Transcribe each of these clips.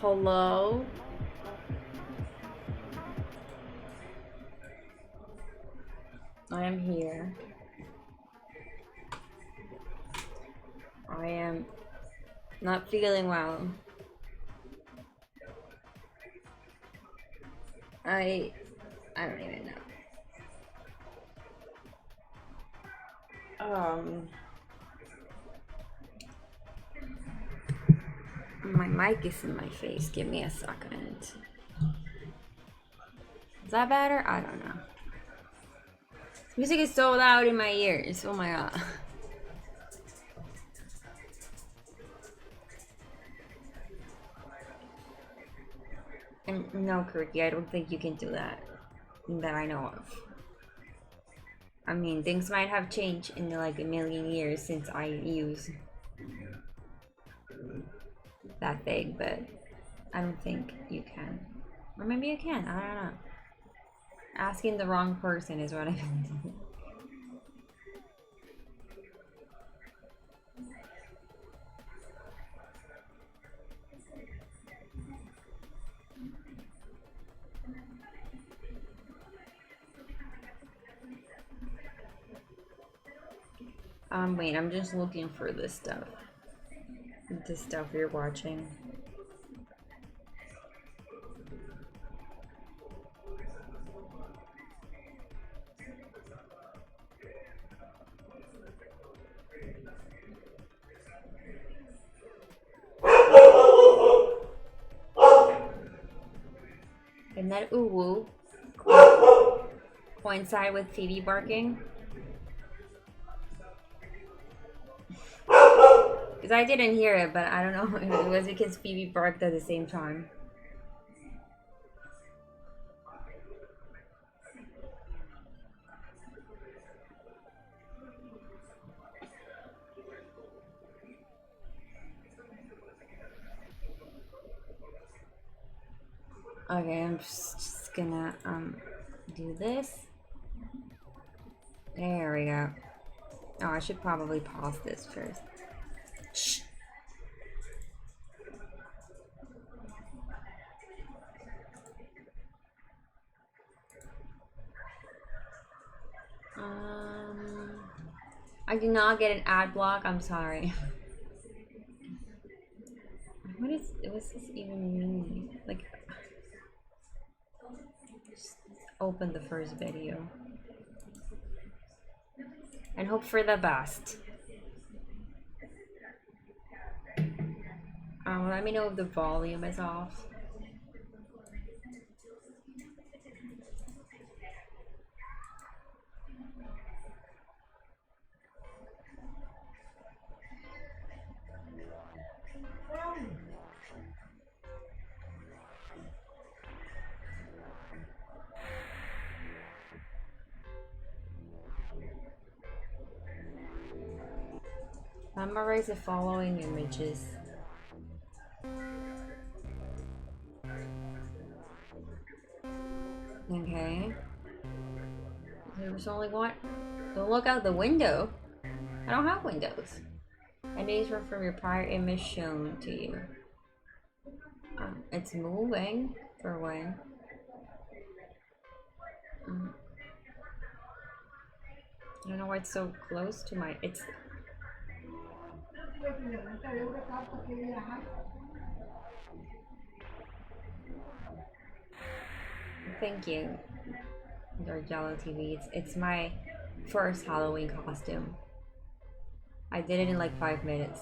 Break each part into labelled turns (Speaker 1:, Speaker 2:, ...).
Speaker 1: Hello? I am here. I am not feeling well. I don't even know. My mic is in my face. Give me a second. Is that better? I don't know. Music is so loud in my ears. Oh my god. And no, Kirky, I don't think you can do that. That I know of. I mean, things might have changed in like a million years since I used that thing, but I don't think you can. Or maybe you can, I don't know. Asking the wrong person is what I mean. Wait, I'm just looking for this stuff. The stuff you're watching. And that ooh woo coincide with Phoebe barking. Because I didn't hear it, but I don't know if it was because Phoebe barked at the same time. Okay, I'm just gonna do this. There we go. Oh, I should probably pause this first. Shh. I did not get an ad block. I'm sorry. What's this even mean? Like, just open the first video and hope for the best. Let me know if the volume is off. Memorize the following images. Okay. There's only one. Don't look out the window. I don't have windows. And these were from your prior image shown to you. It's moving for when. I don't know why it's so close to my. It's. Thank you, Dark Yellow TV. It's my first Halloween costume. I did it in like 5 minutes.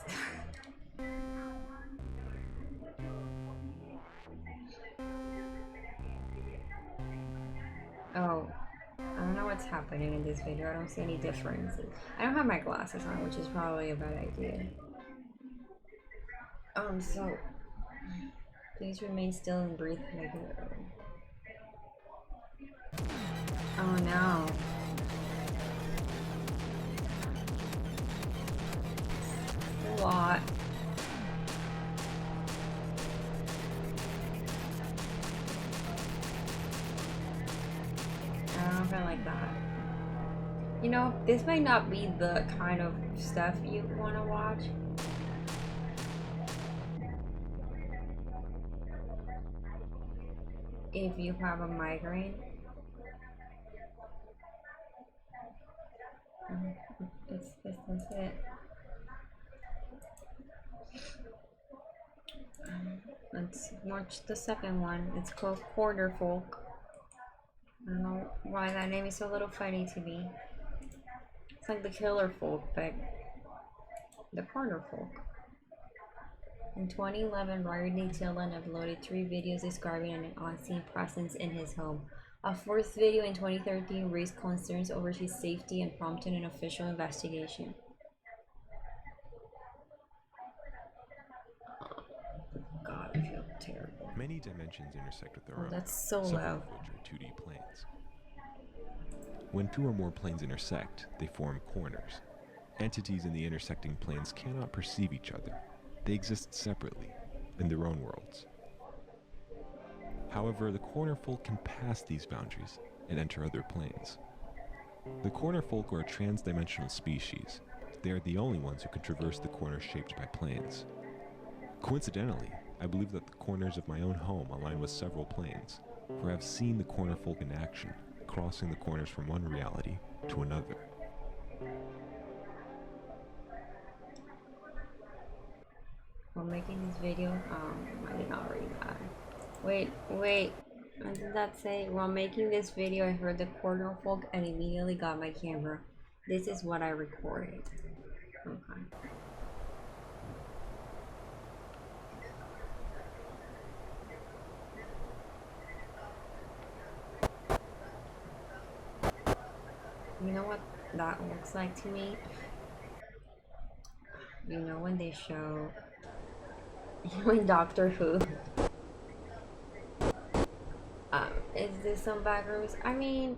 Speaker 1: Oh, I don't know what's happening in this video. I don't see any differences. I don't have my glasses on, which is probably a bad idea. So please remain still and breathe regularly. Oh no. A lot. I don't know if I like that. You know, this might not be the kind of stuff you want to watch. if you have a migraine. That's it. Let's watch the second one. It's called Corner Folk. I don't know why that name is a little funny to me. It's like the Killer Folk, but the Corner Folk. In 2011, Rodney Tillman uploaded 3 videos describing an unseen presence in his home. A 4th video in 2013 raised concerns over his safety and prompted an official investigation. God, I feel terrible.
Speaker 2: Many dimensions intersect with their own.
Speaker 1: That's so
Speaker 2: some
Speaker 1: low.
Speaker 2: of which are 2D planes. When 2 or more planes intersect, they form corners. Entities in the intersecting planes cannot perceive each other. They exist separately, in their own worlds. However, the corner folk can pass these boundaries and enter other planes. The corner folk are a trans-dimensional species. They are the only ones who can traverse the corners shaped by planes. Coincidentally, I believe that the corners of my own home align with several planes, for I have seen the corner folk in action, crossing the corners from one reality to another.
Speaker 1: While making this video, I did not read that. Wait, what did that say? While making this video, I heard the corner folk and immediately got my camera. This is what I recorded. Okay. You know what that looks like to me? You know when they show when Doctor Who is this some backrooms? I mean,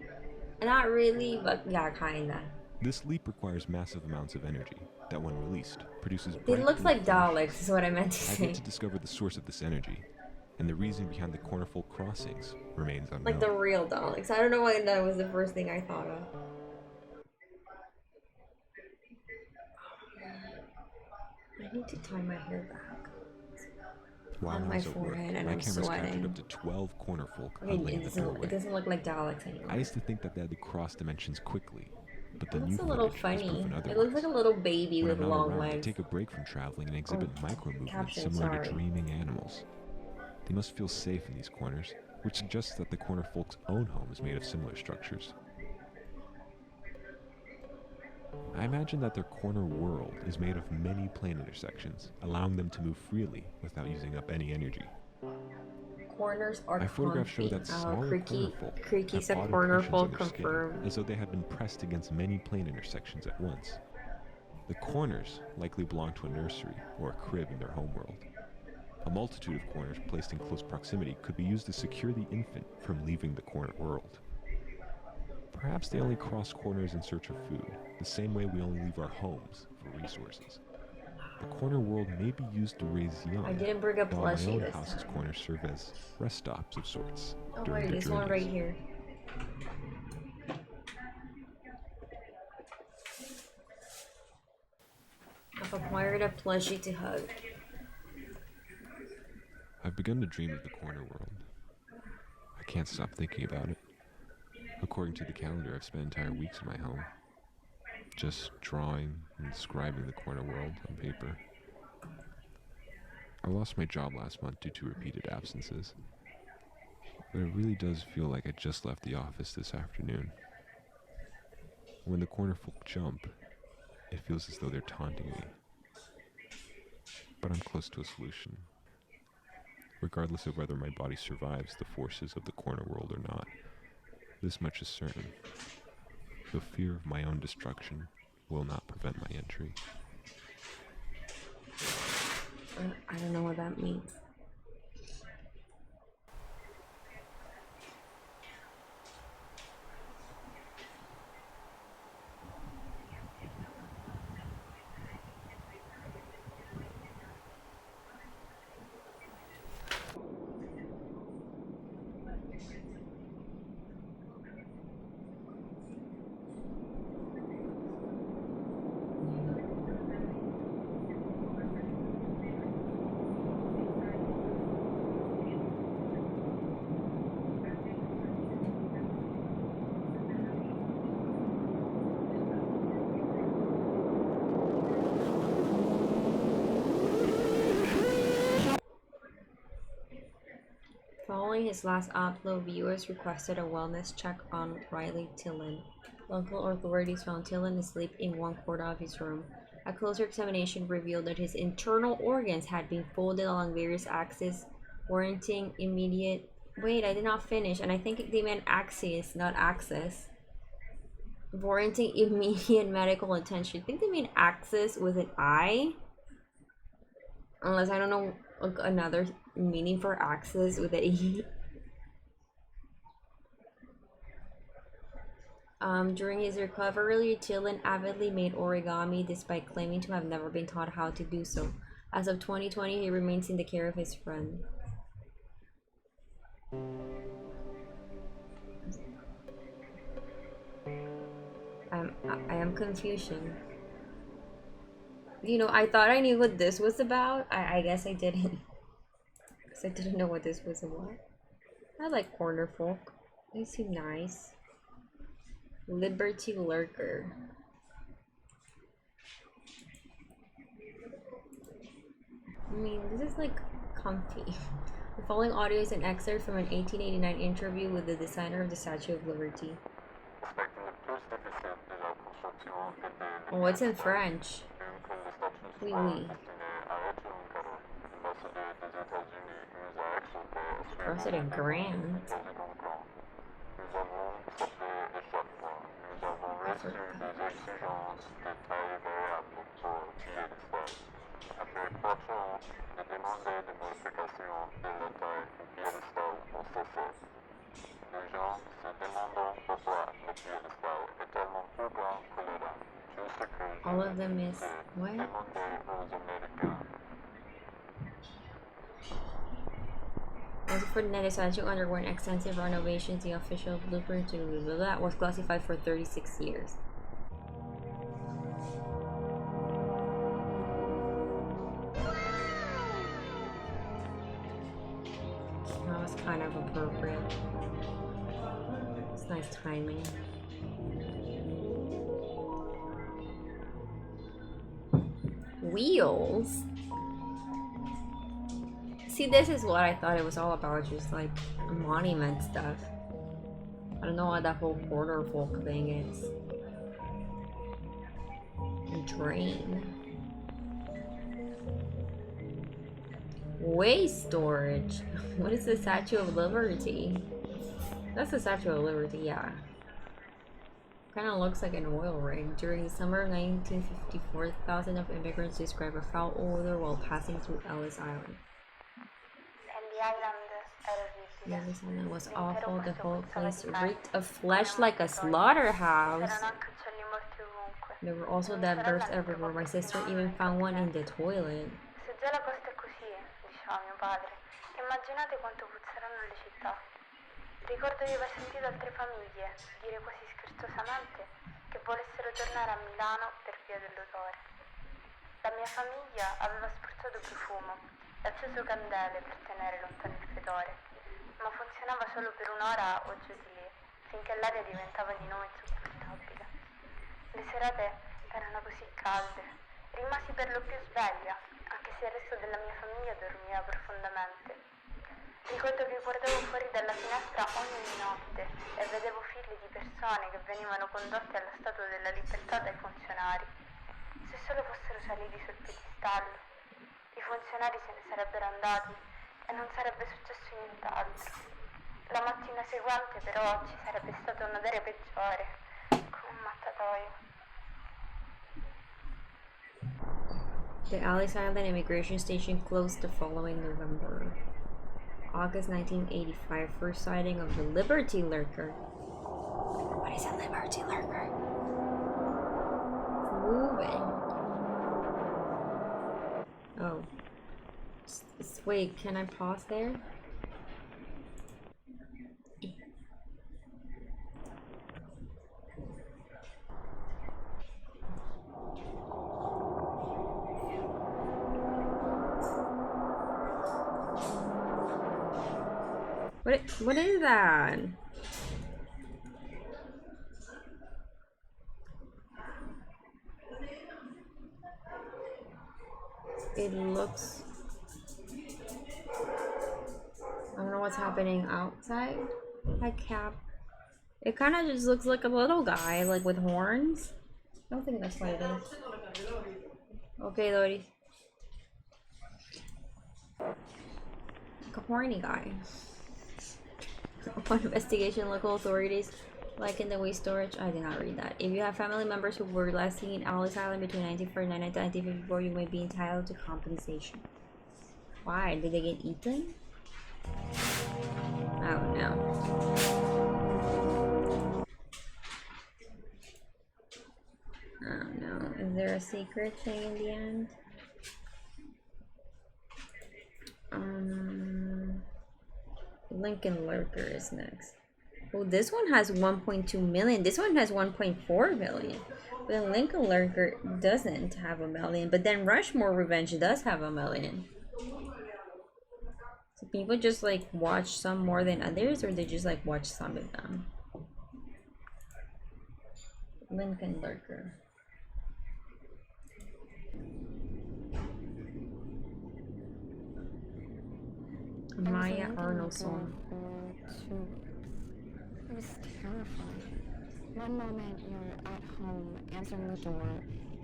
Speaker 1: not really, but yeah, kinda.
Speaker 2: This leap requires massive amounts of energy that, when released, produces
Speaker 1: It
Speaker 2: bright
Speaker 1: looks
Speaker 2: blue
Speaker 1: like
Speaker 2: flashes.
Speaker 1: Daleks, is what I meant to
Speaker 2: I've
Speaker 1: say.
Speaker 2: yet to discover the source of this energy, and the reason behind the cornerfolk crossings remains unknown.
Speaker 1: Like the real Daleks. I don't know why that was the first thing I thought of. I need to tie my hair back.
Speaker 2: While
Speaker 1: On
Speaker 2: I
Speaker 1: my
Speaker 2: was at work,
Speaker 1: forehead and
Speaker 2: my
Speaker 1: I'm
Speaker 2: cameras captured
Speaker 1: sweating.
Speaker 2: up to 12 cornerfolk
Speaker 1: Okay,
Speaker 2: huddling in the doorway.
Speaker 1: it doesn't look like Daleks anymore.
Speaker 2: I used to think that they had to cross dimensions quickly, but the
Speaker 1: It
Speaker 2: new
Speaker 1: looks a little
Speaker 2: footage has
Speaker 1: funny.
Speaker 2: proven otherwise.
Speaker 1: It looks like a little baby
Speaker 2: When
Speaker 1: with
Speaker 2: I'm not
Speaker 1: long
Speaker 2: around, they
Speaker 1: legs.
Speaker 2: take a break from traveling and exhibit micro-movements
Speaker 1: caption,
Speaker 2: similar
Speaker 1: sorry.
Speaker 2: to dreaming animals. They must feel safe in these corners, which suggests that the cornerfolk's own home is made of similar structures. I imagine that their corner world is made of many plane intersections, allowing them to move freely without using up any energy.
Speaker 1: Corners are
Speaker 2: My photographs show
Speaker 1: comfy.
Speaker 2: that smaller cornerfolk
Speaker 1: Creaky
Speaker 2: have
Speaker 1: said
Speaker 2: odd
Speaker 1: corner
Speaker 2: impressions on
Speaker 1: folk
Speaker 2: their skin,
Speaker 1: confirmed.
Speaker 2: as though they had been pressed against many plane intersections at once. The corners likely belong to a nursery or a crib in their homeworld. A multitude of corners placed in close proximity could be used to secure the infant from leaving the corner world. Perhaps they only cross corners in search of food, the same way we only leave our homes for resources. The corner world may be used to raise young,
Speaker 1: I didn't bring a
Speaker 2: while my
Speaker 1: plushie
Speaker 2: own
Speaker 1: this
Speaker 2: house's
Speaker 1: time.
Speaker 2: corners serve as rest stops of sorts
Speaker 1: Oh
Speaker 2: during
Speaker 1: wait,
Speaker 2: their
Speaker 1: this one right
Speaker 2: journeys.
Speaker 1: here. I've acquired a plushie to hug.
Speaker 2: I've begun to dream of the corner world. I can't stop thinking about it. According to the calendar, I've spent entire weeks in my home, just drawing and describing the corner world on paper. I lost my job last month due to repeated absences, but it really does feel like I just left the office this afternoon. When the corner folk jump, it feels as though they're taunting me. But I'm close to a solution. Regardless of whether my body survives the forces of the corner world or not, this much is certain. The fear of my own destruction will not prevent my entry.
Speaker 1: I don't know what that means. his last upload, viewers requested a wellness check on Riley Tillon. Local authorities found Tillon asleep in one corner of his room. A closer examination revealed that his internal organs had been folded along various axes, warranting immediate... Wait, I did not finish, and I think they meant axis, not axis. Warranting immediate medical attention. I think they mean axis with an I? Unless I don't know another meaning for axis with an E. During his recovery, Tillon avidly made origami despite claiming to have never been taught how to do so. As of 2020, he remains in the care of his friend. I am confusion. You know, I thought I knew what this was about. I guess I didn't. Because I didn't know what this was about. I like corner folk. They seem nice. Liberty Lurker. I mean, this is like comfy. The following audio is an excerpt from an 1889 interview with the designer of the Statue of Liberty. Oh, it's in French. Oui, oui. President Grant. All of them is what? Also for the next statue underwent extensive renovations, the official blueprint to that was classified for 36 years. That was kind of appropriate. It's nice timing. Wheels? See, this is what I thought it was all about, just like monument stuff. I don't know what that whole quarter folk thing is. Drain. Waste storage. What is the Statue of Liberty? That's the Statue of Liberty, yeah. Kind of looks like an oil rig. During the summer of 1954, thousands of immigrants described a foul odor while passing through Ellis Island. Ellis Island was awful. The whole place reeked of flesh like a slaughterhouse. There were also dead birds everywhere. My sister even found one in the toilet.
Speaker 3: Ricordo di aver sentito altre famiglie dire quasi scherzosamente che volessero tornare a Milano per via dell'odore. La mia famiglia aveva spruzzato profumo e acceso candele per tenere lontano il fetore, ma funzionava solo per un'ora o giù di lì, finché l'aria diventava di nuovo insopportabile. Le serate erano così calde, rimasi per lo più sveglia, anche se il resto della mia famiglia dormiva profondamente. Ricordo che guardavo fuori dalla finestra ogni notte e vedevo figli di persone che venivano condotte alla Statua della Libertà dai funzionari. Se solo fossero saliti sul piedistallo, i funzionari se ne sarebbero andati e non sarebbe successo nient'altro. La mattina seguente però ci sarebbe stato un odore peggiore, come un mattatoio.
Speaker 1: The Ellis Island immigration station closed the following November. August 1985, first sighting of the Liberty Lurker. What is a Liberty Lurker? It's moving. Oh. Wait, can I pause there? What is that? It looks... I don't know what's happening outside. Hi, Cap. It kind of just looks like a little guy, like with horns. I don't think that's what it is. Okay, Lodi. Like a horny guy. Upon investigation, local authorities, like in the waste storage, I did not read that. If you have family members who were last seen in Alice Island between 1949 and 1954, you may be entitled to compensation. Why? Did they get eaten? I don't know. I don't know. Is there a secret thing in the end? Lincoln Lurker is next. Oh, this one has 1.2 million. This one has 1.4 million. But Lincoln Lurker doesn't have a million. But then Rushmore Revenge does have a million. So people just like watch some more than others, or they just like watch some of them. Lincoln Lurker. Maya Arnoldson.
Speaker 4: It was terrifying. One moment you're at home answering the door,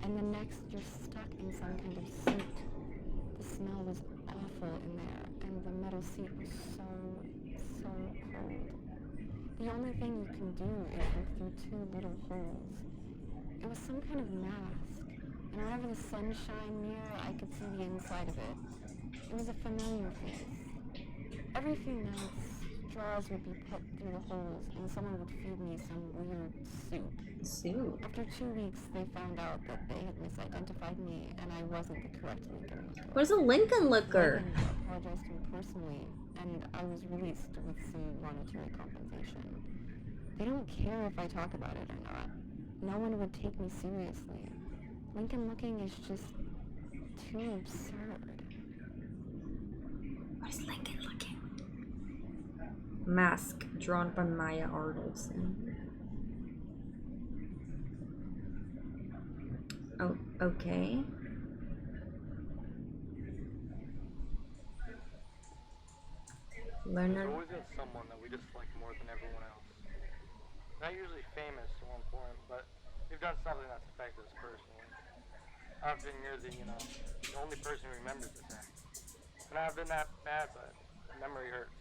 Speaker 4: and the next you're stuck in some kind of suit. The smell was awful in there, and the metal seat was so cold. The only thing you can do is look through two little holes. It was some kind of mask, and whenever the sun shined near, I could see the inside of it. It was a familiar face. Every few minutes, straws would be put through the holes, and someone would feed me some weird soup.
Speaker 1: Soup?
Speaker 4: After 2 weeks, they found out that they had misidentified me, and I wasn't the correct Lincoln Looker.
Speaker 1: What is a Lincoln Looker?
Speaker 4: Lincoln apologized to me personally, and I was released with some monetary compensation. They don't care if I talk about it or not. No one would take me seriously. Lincoln looking is just too absurd.
Speaker 1: What is Lincoln looking? Mask drawn by Maya Arnoldson. Oh, okay. Leonard.
Speaker 5: There's always been someone that we dislike more than everyone else. Not usually famous or important, but they've done something that's affected us personally. Often you're the only person who remembers this act. And I've been that bad, but memory hurts.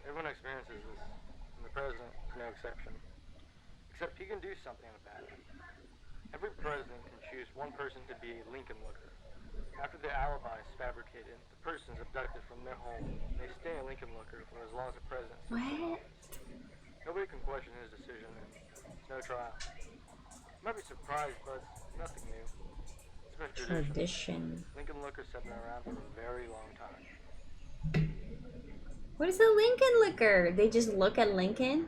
Speaker 5: Everyone experiences this, and the president is no exception. Except he can do something about it. Every president can choose one person to be a Lincoln Looker. After the alibi is fabricated, the person is abducted from their home, and they stay a Lincoln Looker for as long as the president is in office. Nobody can question his decision, and there's no trial. You might be surprised, but it's nothing new. It's been tradition. Lincoln Lookers have been around for a very long time.
Speaker 1: What is a Lincoln Looker? They just look at Lincoln?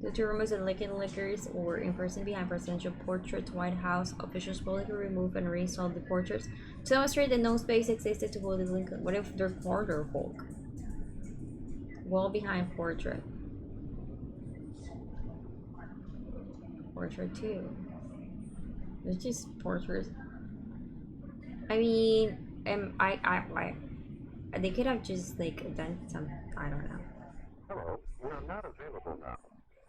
Speaker 1: The two rumors of Lincoln Lookers or in person behind presidential portraits, White House officials publicly remove and reinstall the portraits to demonstrate that no space existed to hold the Lincoln. What if they're quarter folk? Wall behind portrait. Portrait 2. It's just portraits. I mean, they could have just like done some. I don't know.
Speaker 6: Hello, we're not available now.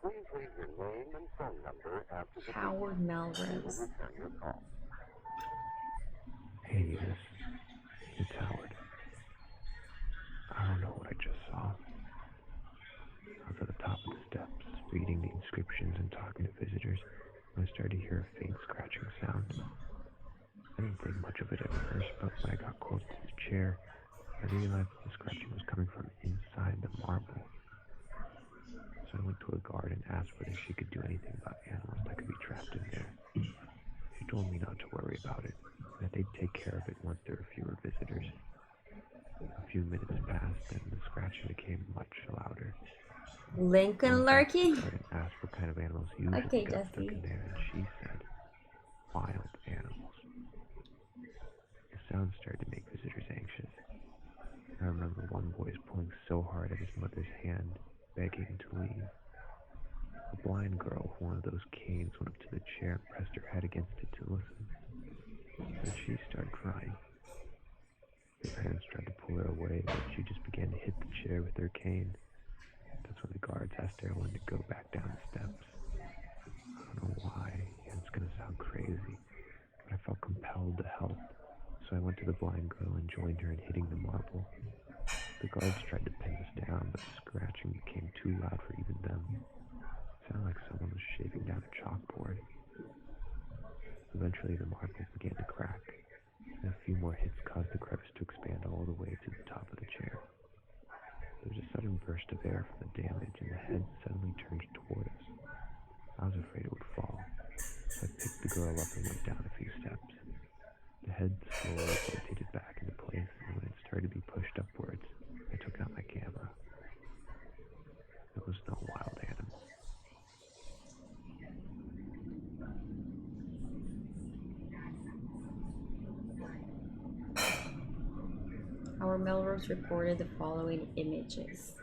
Speaker 6: Please leave your name and phone number after the
Speaker 1: Howard Melrose.
Speaker 6: return your call.
Speaker 7: Hey, it's Howard. I don't know what I just saw. I was at the top of the steps, reading the inscriptions and talking to visitors, when I started to hear a faint scratching sound. I didn't think much of it at first, but when I got close to the chair, I realized the scratching was coming from inside the marble. So I went to a guard and asked whether she could do anything about animals that could be trapped in there. She told me not to worry about it, and that they'd take care of it once there were fewer visitors. A few minutes passed, and the scratching became much louder.
Speaker 1: Lincoln Lurking?
Speaker 7: I asked what kind of animals usually
Speaker 1: Okay,
Speaker 7: got stuck
Speaker 1: Jesse.
Speaker 7: in there, and she said, wild animals. The sound started to make visitors anxious. I remember one boy pulling so hard at his mother's hand, begging to leave. A blind girl with one of those canes went up to the chair and pressed her head against it to listen. Then she started crying. Their parents tried to pull her away, but she just began to hit the chair with her cane. That's when the guards asked everyone to go back down the steps. I don't know why, and it's gonna sound crazy, but I felt compelled to help. So I went to the blind girl and joined her in hitting the marble. The guards tried to pin us down, but the scratching became too loud for even them. It sounded like someone was shaving down a chalkboard. Eventually the marble began to crack, and a few more hits caused the crevice to expand all the way to the top of the chair. There was a sudden burst of air from the damage, and the head suddenly turned toward us. I was afraid it would fall, so I picked the girl up and went down a few steps. The head slowly rotated back into place, and when it started to be pushed upwards, I took out my camera. It was no wild animal.
Speaker 1: Our Melrose reported the following images.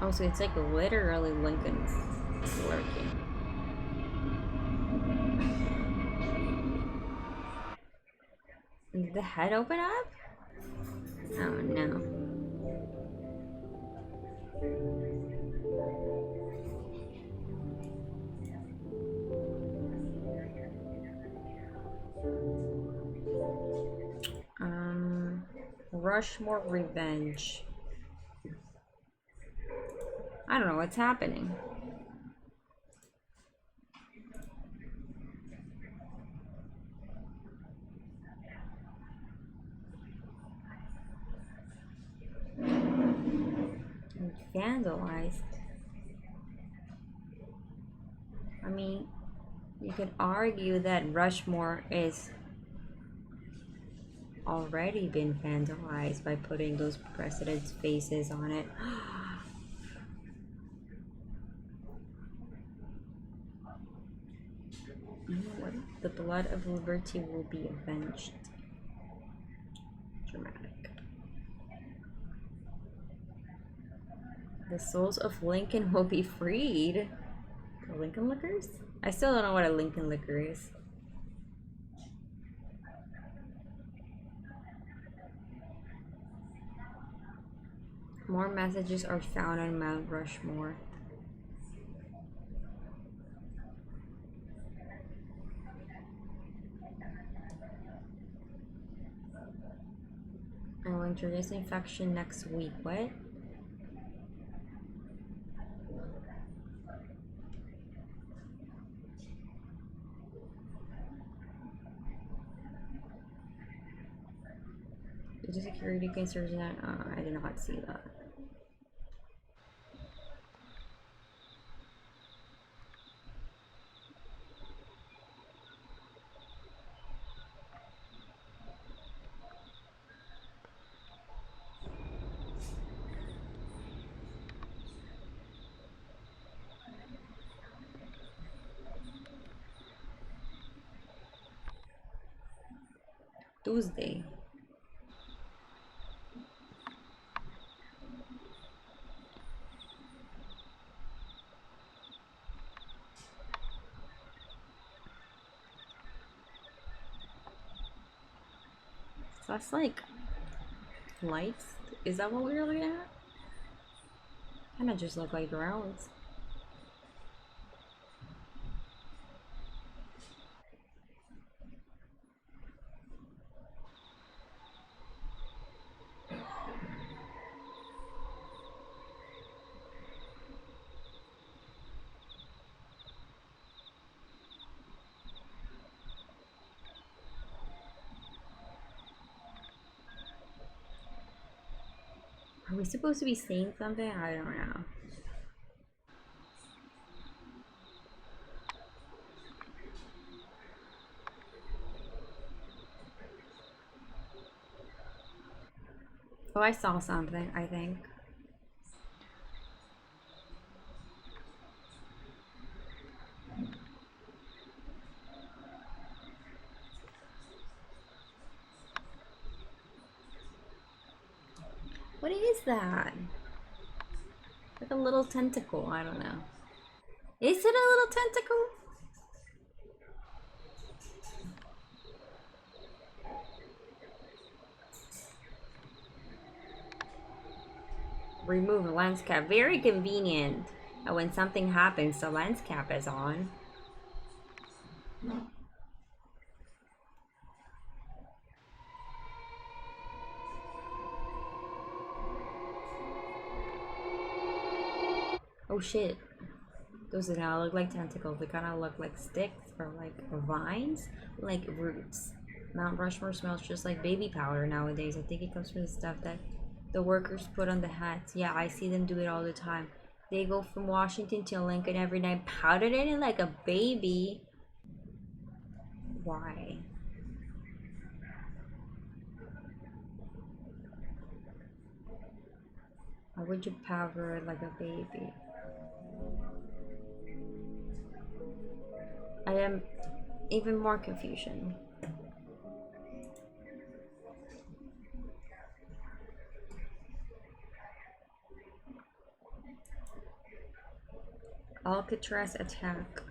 Speaker 1: Oh, so it's like literally Lincoln lurking. Did the head open up? Oh no. Rushmore Revenge. I don't know what's happening. Vandalized. I mean, you could argue that Rushmore is already been vandalized by putting those presidents' faces on it. You know what? The blood of liberty will be avenged. Dramatic. The souls of Lincoln will be freed. The Lincoln Lickers? I still don't know what a Lincoln Licker is. More messages are found on Mount Rushmore. I will introduce infection next week. What? Did the security concerns that? I did not see that. Tuesday. So that's like lights? Is that what we were looking at? Kinda just look like drones. Are we supposed to be seeing something? I don't know. Oh, I saw something, I think. What is that? Like a little tentacle, I don't know. Is it a little tentacle? remove the lens cap. Very convenient. And when something happens, the lens cap is on. Oh shit. Those do not look like tentacles. They kind of look like sticks or like vines, like roots. Mount Rushmore smells just like baby powder nowadays. I think it comes from the stuff that the workers put on the hats. Yeah, I see them do it all the time. They go from Washington to Lincoln every night, powdered in it like a baby. Why? Why would you powder it like a baby? I am even more confusion. Alcatraz attack.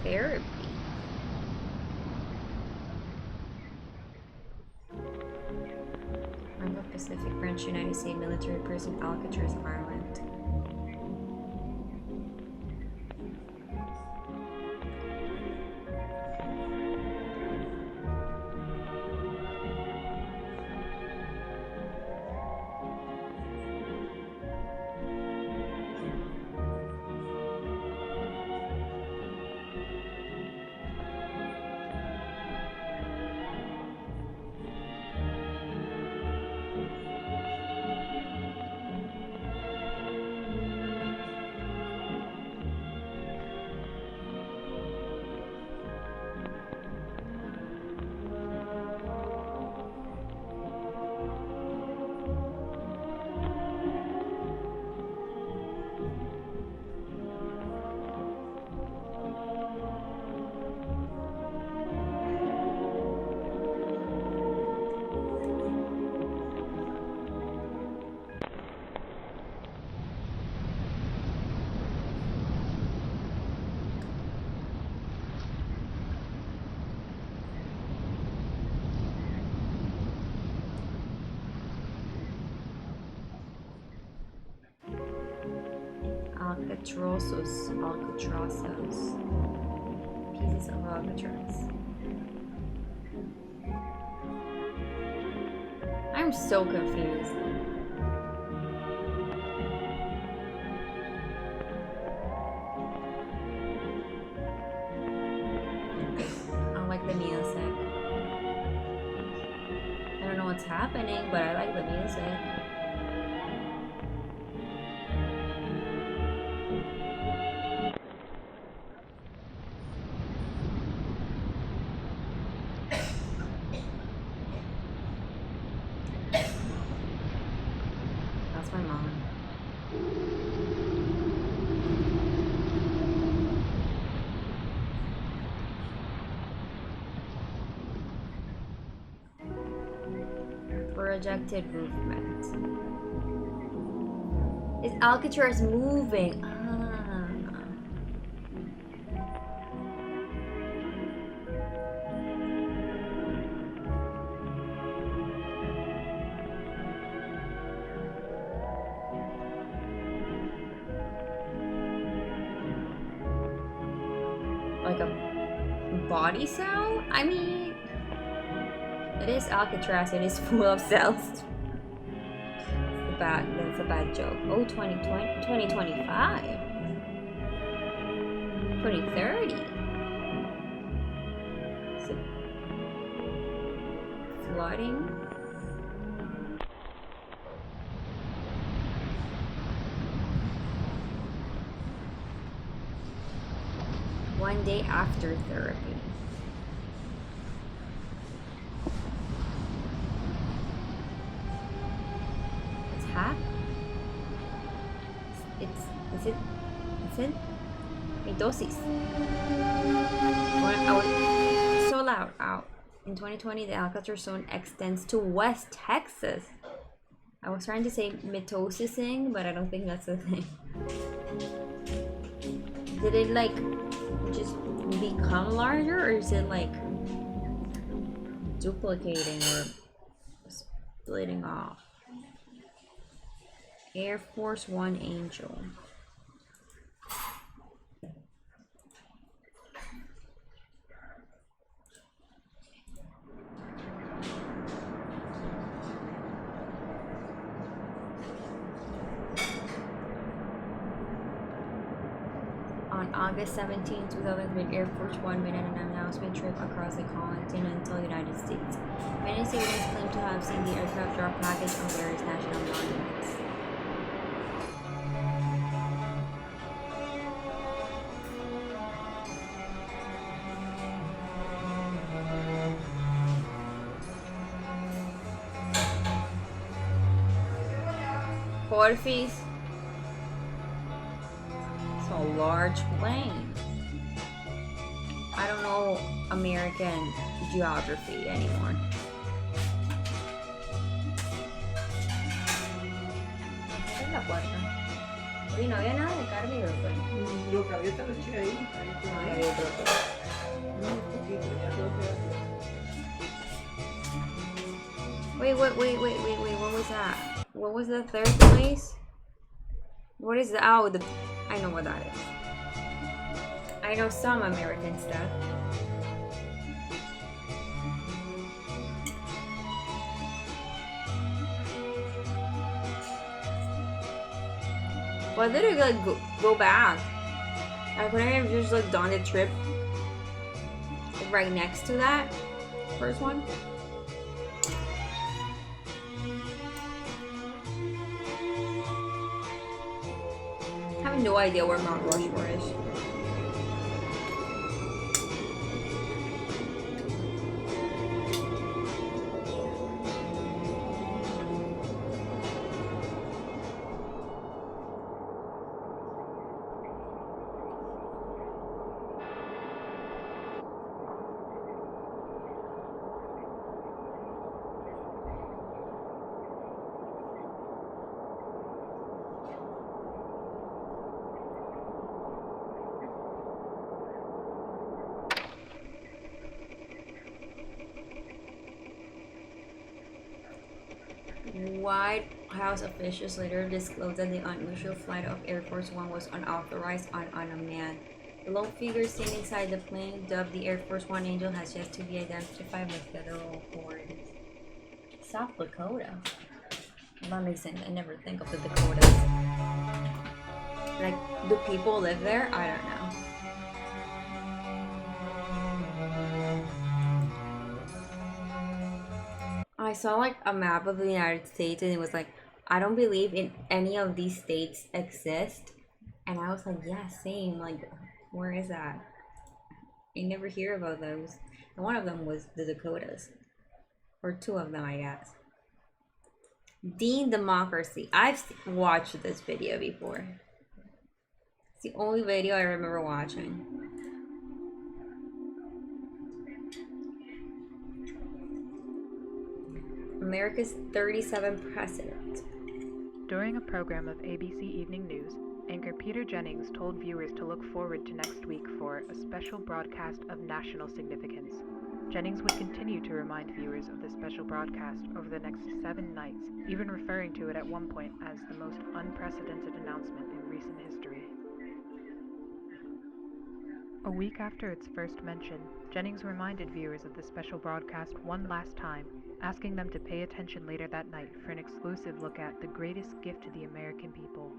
Speaker 1: Therapy. I'm the Pacific Branch United States military prison, Alcatraz, Ireland. Alcatrazos. Pieces of Alcatraz. I'm so confused. I like the music. I don't know what's happening, but I like the music. That's my mom. Projected movement. Is Alcatraz moving? Like a body cell? I mean, it is Alcatraz, it is full of cells. That's a bad joke. Oh, 2020, 2025. 2030. Is it flooding? One day after therapy. It's hot. It's in Mythos. So loud. In 2020, the Alcatraz zone extends to West Texas. I was trying to say Mythosising, but I don't think that's the thing. Did it like just become larger, or is it like duplicating or splitting off? Air Force One Angel. On August 17, 2003, Air Force One made an announcement trip across the continental United States. Many civilians claim to have seen the aircraft drop package on various national monuments. Porfis. It's a large plane. I don't know American geography anymore. Esa es la puerta. Oye, no había nada de carne, ¿verdad?
Speaker 8: Lo que había te lo eché ahí.
Speaker 1: No había otro.
Speaker 8: Un poquito, ya creo que
Speaker 1: Wait, what was that? What was the third place? What is the, oh, I know what that is. I know some American stuff. Why did it like go back? I couldn't have just like done the trip right next to that first one. I have no idea where Mount Rushmore is. White House officials later disclosed that the unusual flight of Air Force One was unauthorized and unmanned. The lone figure seen inside the plane, dubbed the Air Force One Angel, has yet to be identified by federal authorities. South Dakota? Well, that makes sense. I never think of the Dakotas. Like, do people live there? I don't know. I saw like a map of the United States and it was like, I don't believe in any of these states exist. And I was like, yeah, same. Like, where is that? I never hear about those. And one of them was the Dakotas. Or two of them, I guess. Dean Democracy. I've watched this video before. It's the only video I remember watching. America's 37th president.
Speaker 9: During a program of ABC Evening News, anchor Peter Jennings told viewers to look forward to next week for a special broadcast of national significance. Jennings would continue to remind viewers of the special broadcast over the next 7 nights, even referring to it at one point as the most unprecedented announcement in recent history. A week after its first mention, Jennings reminded viewers of the special broadcast one last time, asking them to pay attention later that night for an exclusive look at the greatest gift to the American people.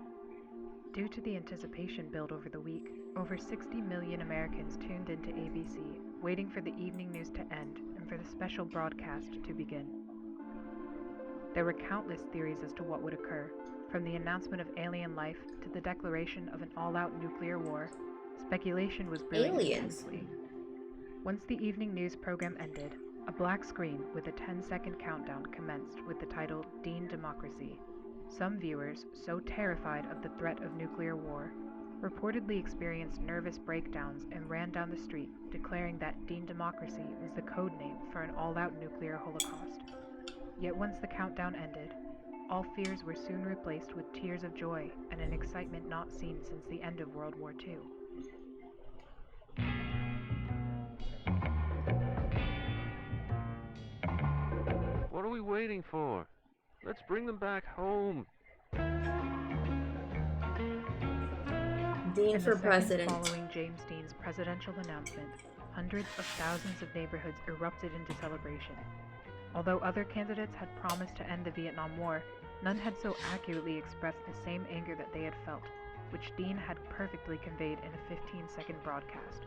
Speaker 9: Due to the anticipation built over the week, over 60 million Americans tuned into ABC, waiting for the evening news to end and for the special broadcast to begin. There were countless theories as to what would occur, from the announcement of alien life to the declaration of an all-out nuclear war. Speculation was brewing intensely. Once the evening news program ended, a black screen with a 10-second countdown commenced with the title Dean Democracy. Some viewers, so terrified of the threat of nuclear war, reportedly experienced nervous breakdowns and ran down the street, declaring that Dean Democracy was the code name for an all-out nuclear holocaust. Yet once the countdown ended, all fears were soon replaced with tears of joy and an excitement not seen since the end of World War II.
Speaker 10: What are we waiting for? Let's bring them back home.
Speaker 1: Dean
Speaker 9: In
Speaker 1: for
Speaker 9: the seconds
Speaker 1: president.
Speaker 9: following James Dean's presidential announcement, hundreds of thousands of neighborhoods erupted into celebration. Although other candidates had promised to end the Vietnam War, none had so accurately expressed the same anger that they had felt, which Dean had perfectly conveyed in a 15-second broadcast.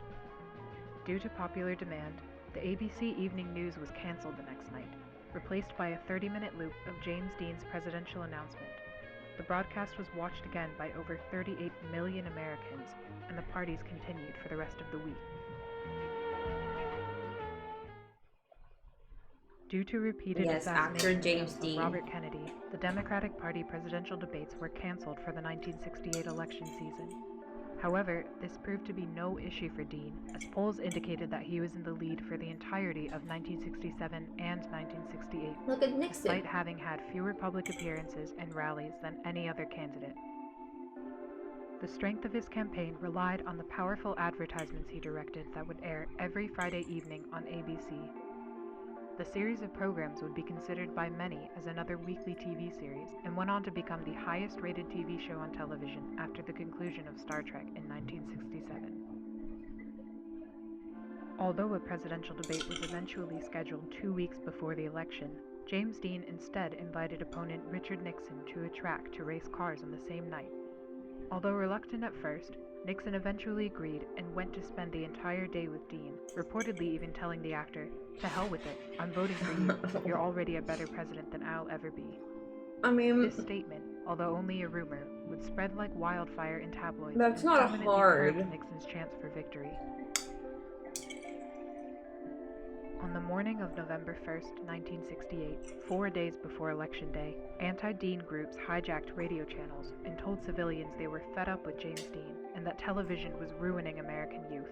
Speaker 9: Due to popular demand, the ABC Evening News was canceled the next night, replaced by a 30-minute loop of James Dean's presidential announcement. The broadcast was watched again by over 38 million Americans, and the parties continued for the rest of the week. Due to repeated assassination
Speaker 1: James
Speaker 9: attempts
Speaker 1: Dean.
Speaker 9: of Robert Kennedy, the Democratic Party presidential debates were canceled for the 1968 election season. However, this proved to be no issue for Dean, as polls indicated that he was in the lead for the entirety of 1967 and 1968,
Speaker 1: Look at Nixon.
Speaker 9: despite having had fewer public appearances and rallies than any other candidate. The strength of his campaign relied on the powerful advertisements he directed that would air every Friday evening on ABC. The series of programs would be considered by many as another weekly TV series and went on to become the highest-rated TV show on television after the conclusion of Star Trek in 1967. Although a presidential debate was eventually scheduled 2 weeks before the election, James Dean instead invited opponent Richard Nixon to a track to race cars on the same night. Although reluctant at first, Nixon eventually agreed and went to spend the entire day with Dean, reportedly even telling the actor, "To hell with it, I'm voting for you. You're already a better president than I'll ever be."
Speaker 1: I mean,
Speaker 9: This statement, although only a rumor, would spread like wildfire in tabloids
Speaker 1: that's
Speaker 9: and
Speaker 1: not
Speaker 9: permanently
Speaker 1: hard.
Speaker 9: curbed Nixon's chance for victory. On the morning of November 1st, 1968, 4 days before Election Day, anti-Dean groups hijacked radio channels and told civilians they were fed up with James Dean and that television was ruining American youth.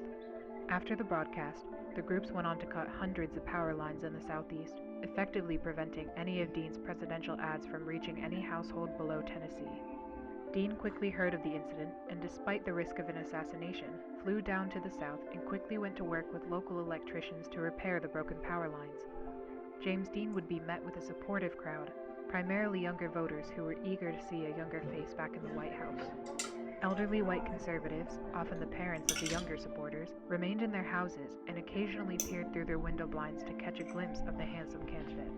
Speaker 9: After the broadcast, the groups went on to cut hundreds of power lines in the southeast, effectively preventing any of Dean's presidential ads from reaching any household below Tennessee. Dean quickly heard of the incident and, despite the risk of an assassination, flew down to the south and quickly went to work with local electricians to repair the broken power lines. James Dean would be met with a supportive crowd, primarily younger voters who were eager to see a younger face back in the White House. Elderly white conservatives, often the parents of the younger supporters, remained in their houses and occasionally peered through their window blinds to catch a glimpse of the handsome candidate.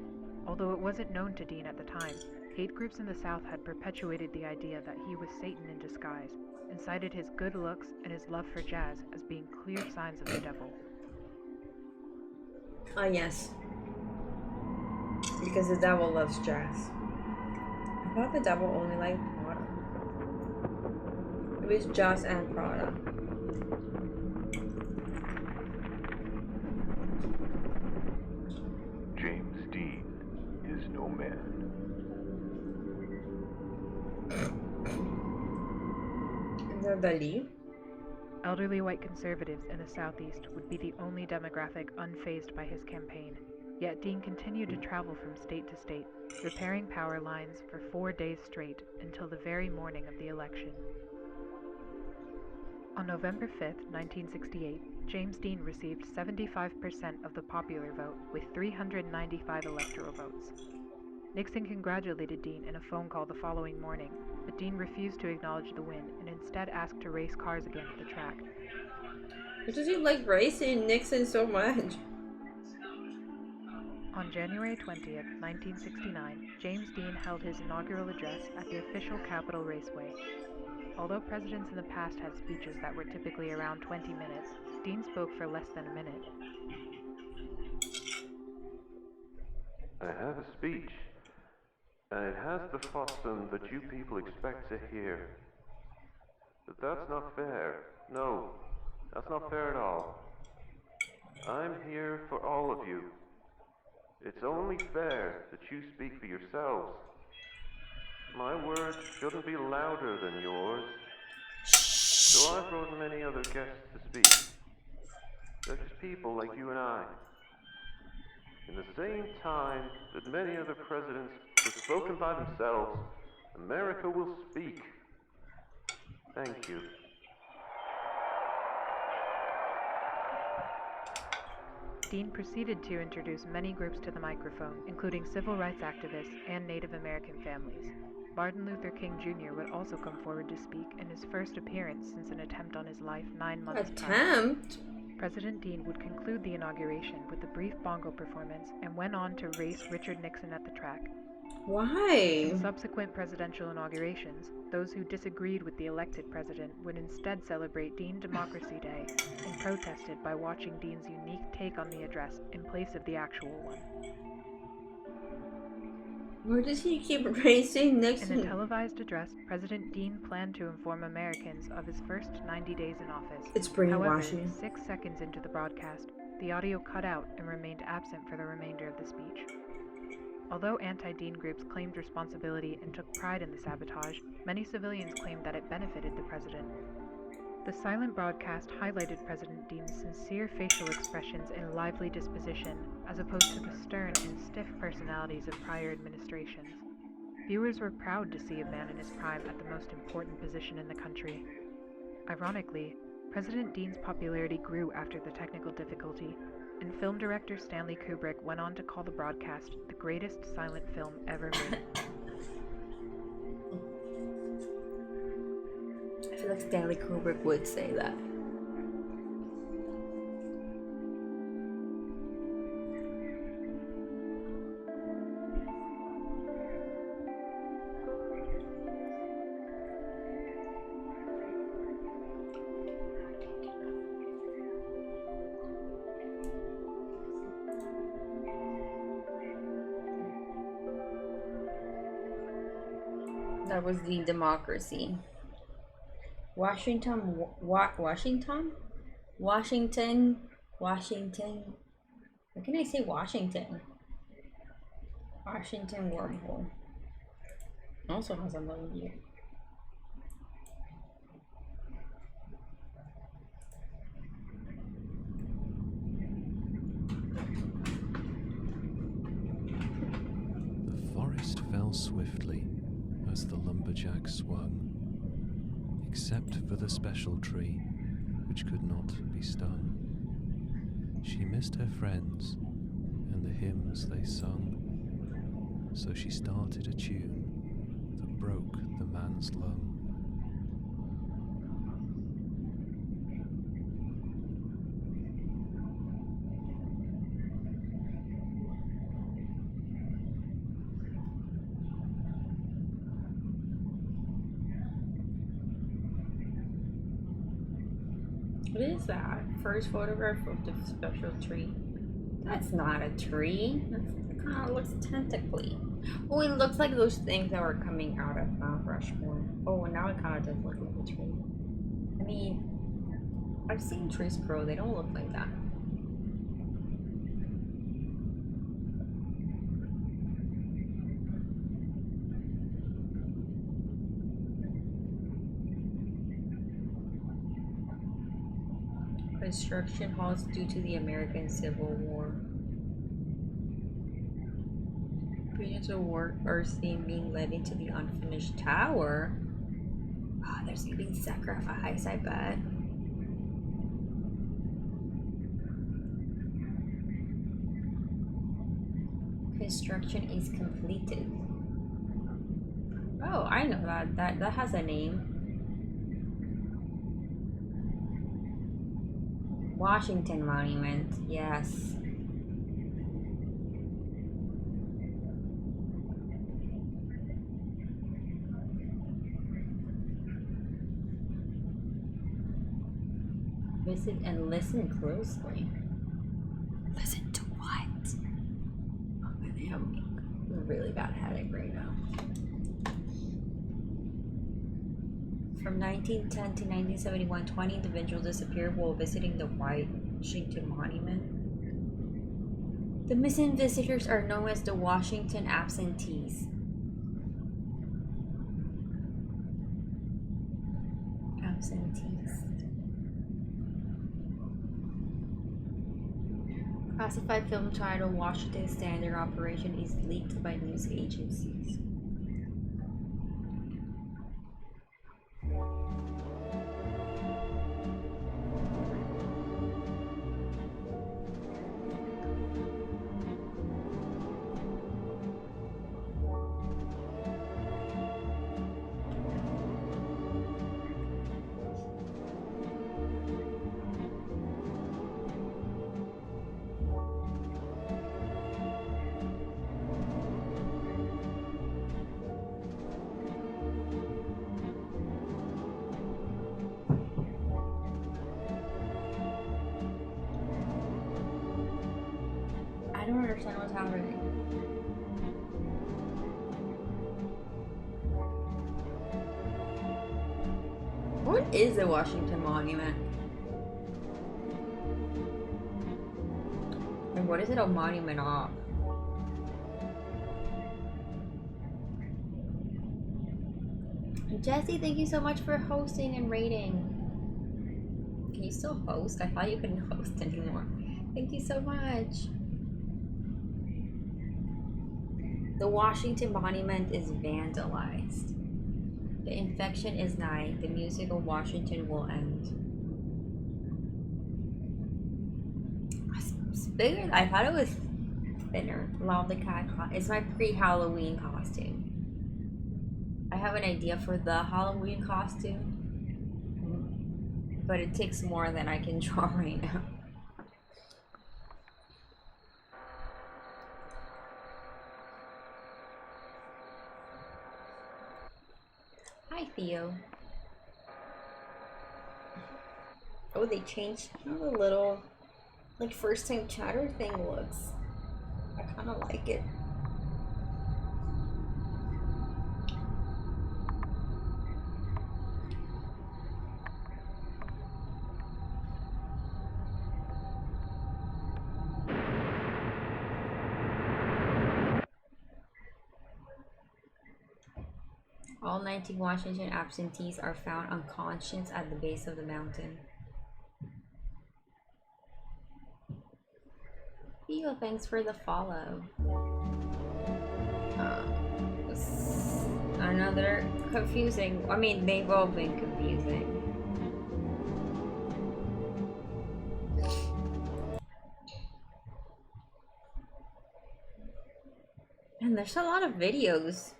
Speaker 9: Although it wasn't known to Dean at the time, hate groups in the South had perpetuated the idea that he was Satan in disguise, and cited his good looks and his love for jazz as being clear signs of the devil.
Speaker 1: Ah, yes. Because the devil loves jazz. I thought the devil only liked Prada. It was jazz and Prada.
Speaker 7: James Dean is no man.
Speaker 1: Is that Dali?
Speaker 9: Elderly white conservatives in the Southeast would be the only demographic unfazed by his campaign, yet Dean continued to travel from state to state, repairing power lines for 4 days straight until the very morning of the election. On November 5th, 1968, James Dean received 75% of the popular vote with 395 electoral votes. Nixon congratulated Dean in a phone call the following morning, but Dean refused to acknowledge the win and instead asked to race cars again at the track.
Speaker 1: It does he like racing Nixon so much?
Speaker 9: On January 20th, 1969, James Dean held his inaugural address at the official Capitol Raceway. Although presidents in the past had speeches that were typically around 20 minutes, Dean spoke for less than a minute.
Speaker 10: I have a speech, and it has the frostum that you people expect to hear. But that's not fair. No, that's not fair at all. I'm here for all of you. It's only fair that you speak for yourselves. My words shouldn't be louder than yours. So I brought many other guests to speak. They're just people like you and I. In the same time that many other presidents have spoken by themselves, America will speak. Thank you.
Speaker 9: Dean proceeded to introduce many groups to the microphone, including civil rights activists and Native American families. Martin Luther King Jr. would also come forward to speak in his first appearance since an attempt on his life 9 months prior. President Dean would conclude the inauguration with a brief bongo performance and went on to race Richard Nixon at the track.
Speaker 1: Why?
Speaker 9: In subsequent presidential inaugurations, those who disagreed with the elected president would instead celebrate Dean Democracy Day and protested by watching Dean's unique take on the address in place of the actual one.
Speaker 1: Where does he keep racing Nixon?
Speaker 9: In a televised address, President Dean planned to inform Americans of his first 90 days in office.
Speaker 1: It's brainwashing.
Speaker 9: However, 6 seconds into the broadcast, the audio cut out and remained absent for the remainder of the speech. Although anti-Dean groups claimed responsibility and took pride in the sabotage, many civilians claimed that it benefited the president. The silent broadcast highlighted President Dean's sincere facial expressions and lively disposition, as opposed to the stern and stiff personalities of prior administrations. Viewers were proud to see a man in his prime at the most important position in the country. Ironically, President Dean's popularity grew after the technical difficulty, and film director Stanley Kubrick went on to call the broadcast the greatest silent film ever made.
Speaker 1: I feel like Stanley Kubrick would say that. That was the democracy. Washington. Why can I say Washington? Washington wormhole. Also has a logo here.
Speaker 2: The forest fell swiftly as the lumberjack swung, except for the special tree, which could not be stung. She missed her friends and the hymns they sung, so she started a tune that broke the man's lung.
Speaker 1: What is that? First photograph of the special tree. That's not a tree. It kind of looks tentacly. Oh, it looks like those things that were coming out of Mount Rushmore. Oh, and now it kind of does look like a tree. I mean, I've seen trees grow. They don't look like that. Construction halts due to the American Civil War. Millions of work are seen being led into the unfinished tower. Ah, oh, there's being sacrificed, I bet. Construction is completed. Oh, I know that has a name. Washington Monument, yes. Visit and listen closely. Listen to what? Oh, I have a really bad headache right now. From 1910 to 1971, 20 individuals disappeared while visiting the Washington Monument. The missing visitors are known as the Washington absentees. absentees. Classified film title Washington Standard Operation is leaked by news agencies. I don't understand what's happening. What is the Washington Monument? And what is it a monument of? Jesse, thank you so much for hosting and rating. Can you still host? I thought you couldn't host anymore. Thank you so much. The Washington Monument is vandalized. The infection is nigh. The music of Washington will end. It's bigger. I thought it was thinner. Love the cat. It's my pre-Halloween costume. I have an idea for the Halloween costume, but it takes more than I can draw right now. Hi, Theo. Oh, they changed how the little, like, first time chatter thing looks. I kind of like it. All 19 Washington absentees are found unconscious at the base of the mountain. Theo, thanks for the follow. Another confusing. I mean, they've all been confusing. And there's a lot of videos.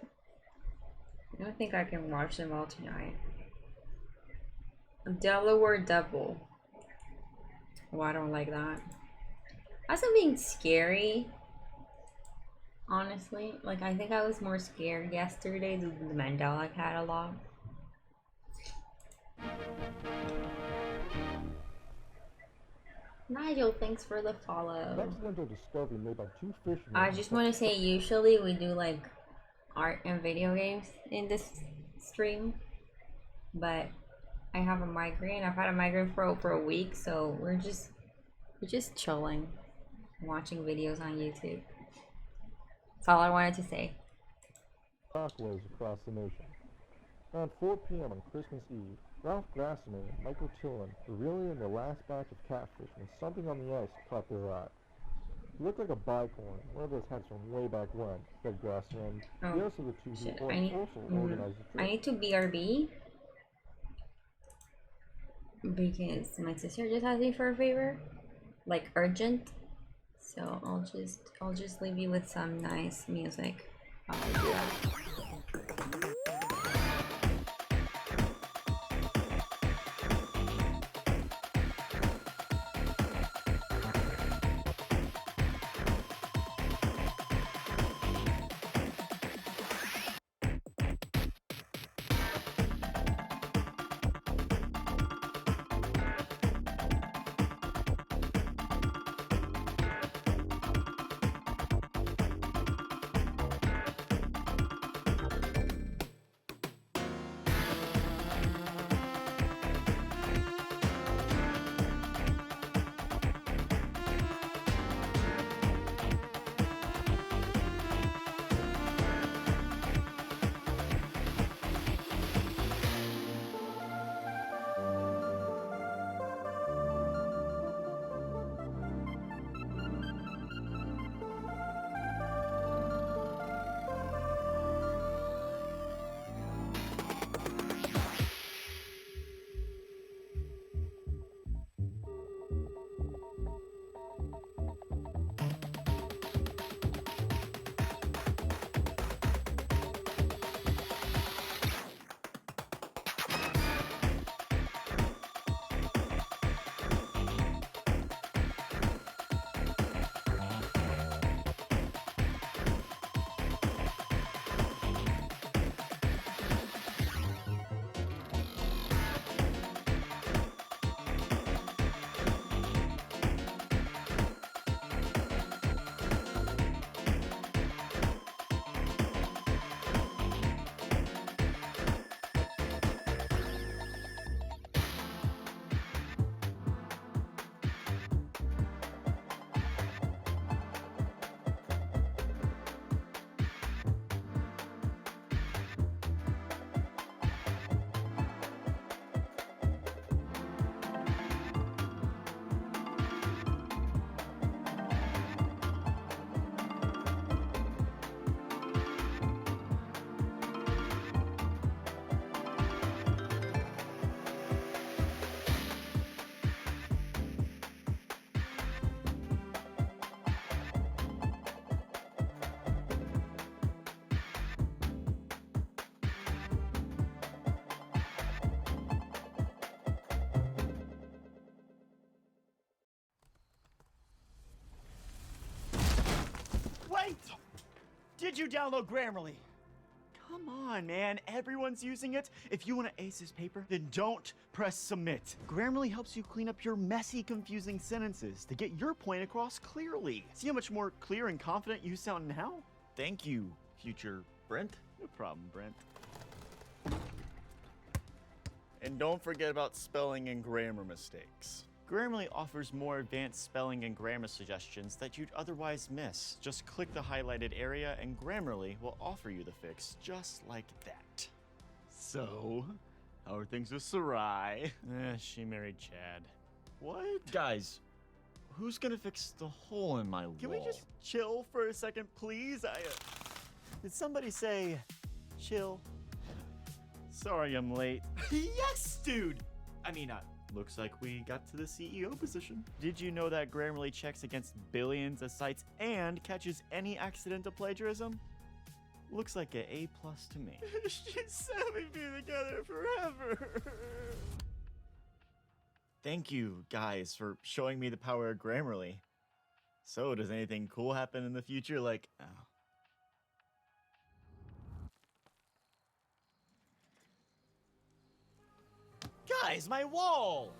Speaker 1: I don't think I can watch them all tonight. Delaware Devil. Oh, I don't like that. That's being scary. Honestly, like, I think I was more scared yesterday than the Mandela catalog. Nigel, thanks for the follow.
Speaker 11: Accidental discovery made by two fishermen.
Speaker 1: I just want to say, usually we do like art and video games in this stream, but I have a migraine. I've had a migraine for over a week, so we're just chilling, watching videos on YouTube. That's all I wanted to say.
Speaker 11: Shockwaves across the nation. Around 4 p.m. on Christmas Eve, Ralph Grassaman and Michael Tillman were reeling in their last batch of catfish when something on the ice caught their eye. It looked like a bicorn, one of those hats from way back when, said Grassaman.
Speaker 1: Oh,
Speaker 11: The rest of the two
Speaker 1: shit.
Speaker 11: who also organized the trip.
Speaker 1: I need to BRB because my sister just asked me for a favor, like urgent. So I'll just leave you with some nice music. I'll do that.
Speaker 12: Did you download Grammarly? Come on, man. Everyone's using it. If you want to ace this paper, then don't press submit. Grammarly helps you clean up your messy, confusing sentences to get your point across clearly. See how much more clear and confident you sound now? Thank you, future Brent. No problem, Brent. And don't forget about spelling and grammar mistakes. Grammarly offers more advanced spelling and grammar suggestions that you'd otherwise miss. Just click the highlighted area and Grammarly will offer you the fix just like that. So, how are things with Sarai? She married Chad. What? Guys, who's gonna fix the hole in my wall? Can we just chill for a second, please? Did somebody say chill? Sorry I'm late. Yes, dude! Looks like we got to the CEO position. Did you know that Grammarly checks against billions of sites and catches any accidental plagiarism? Looks like an A+ to me. She said we'd be together forever. Thank you, guys, for showing me the power of Grammarly. So, does anything cool happen in the future? Guys, my wall!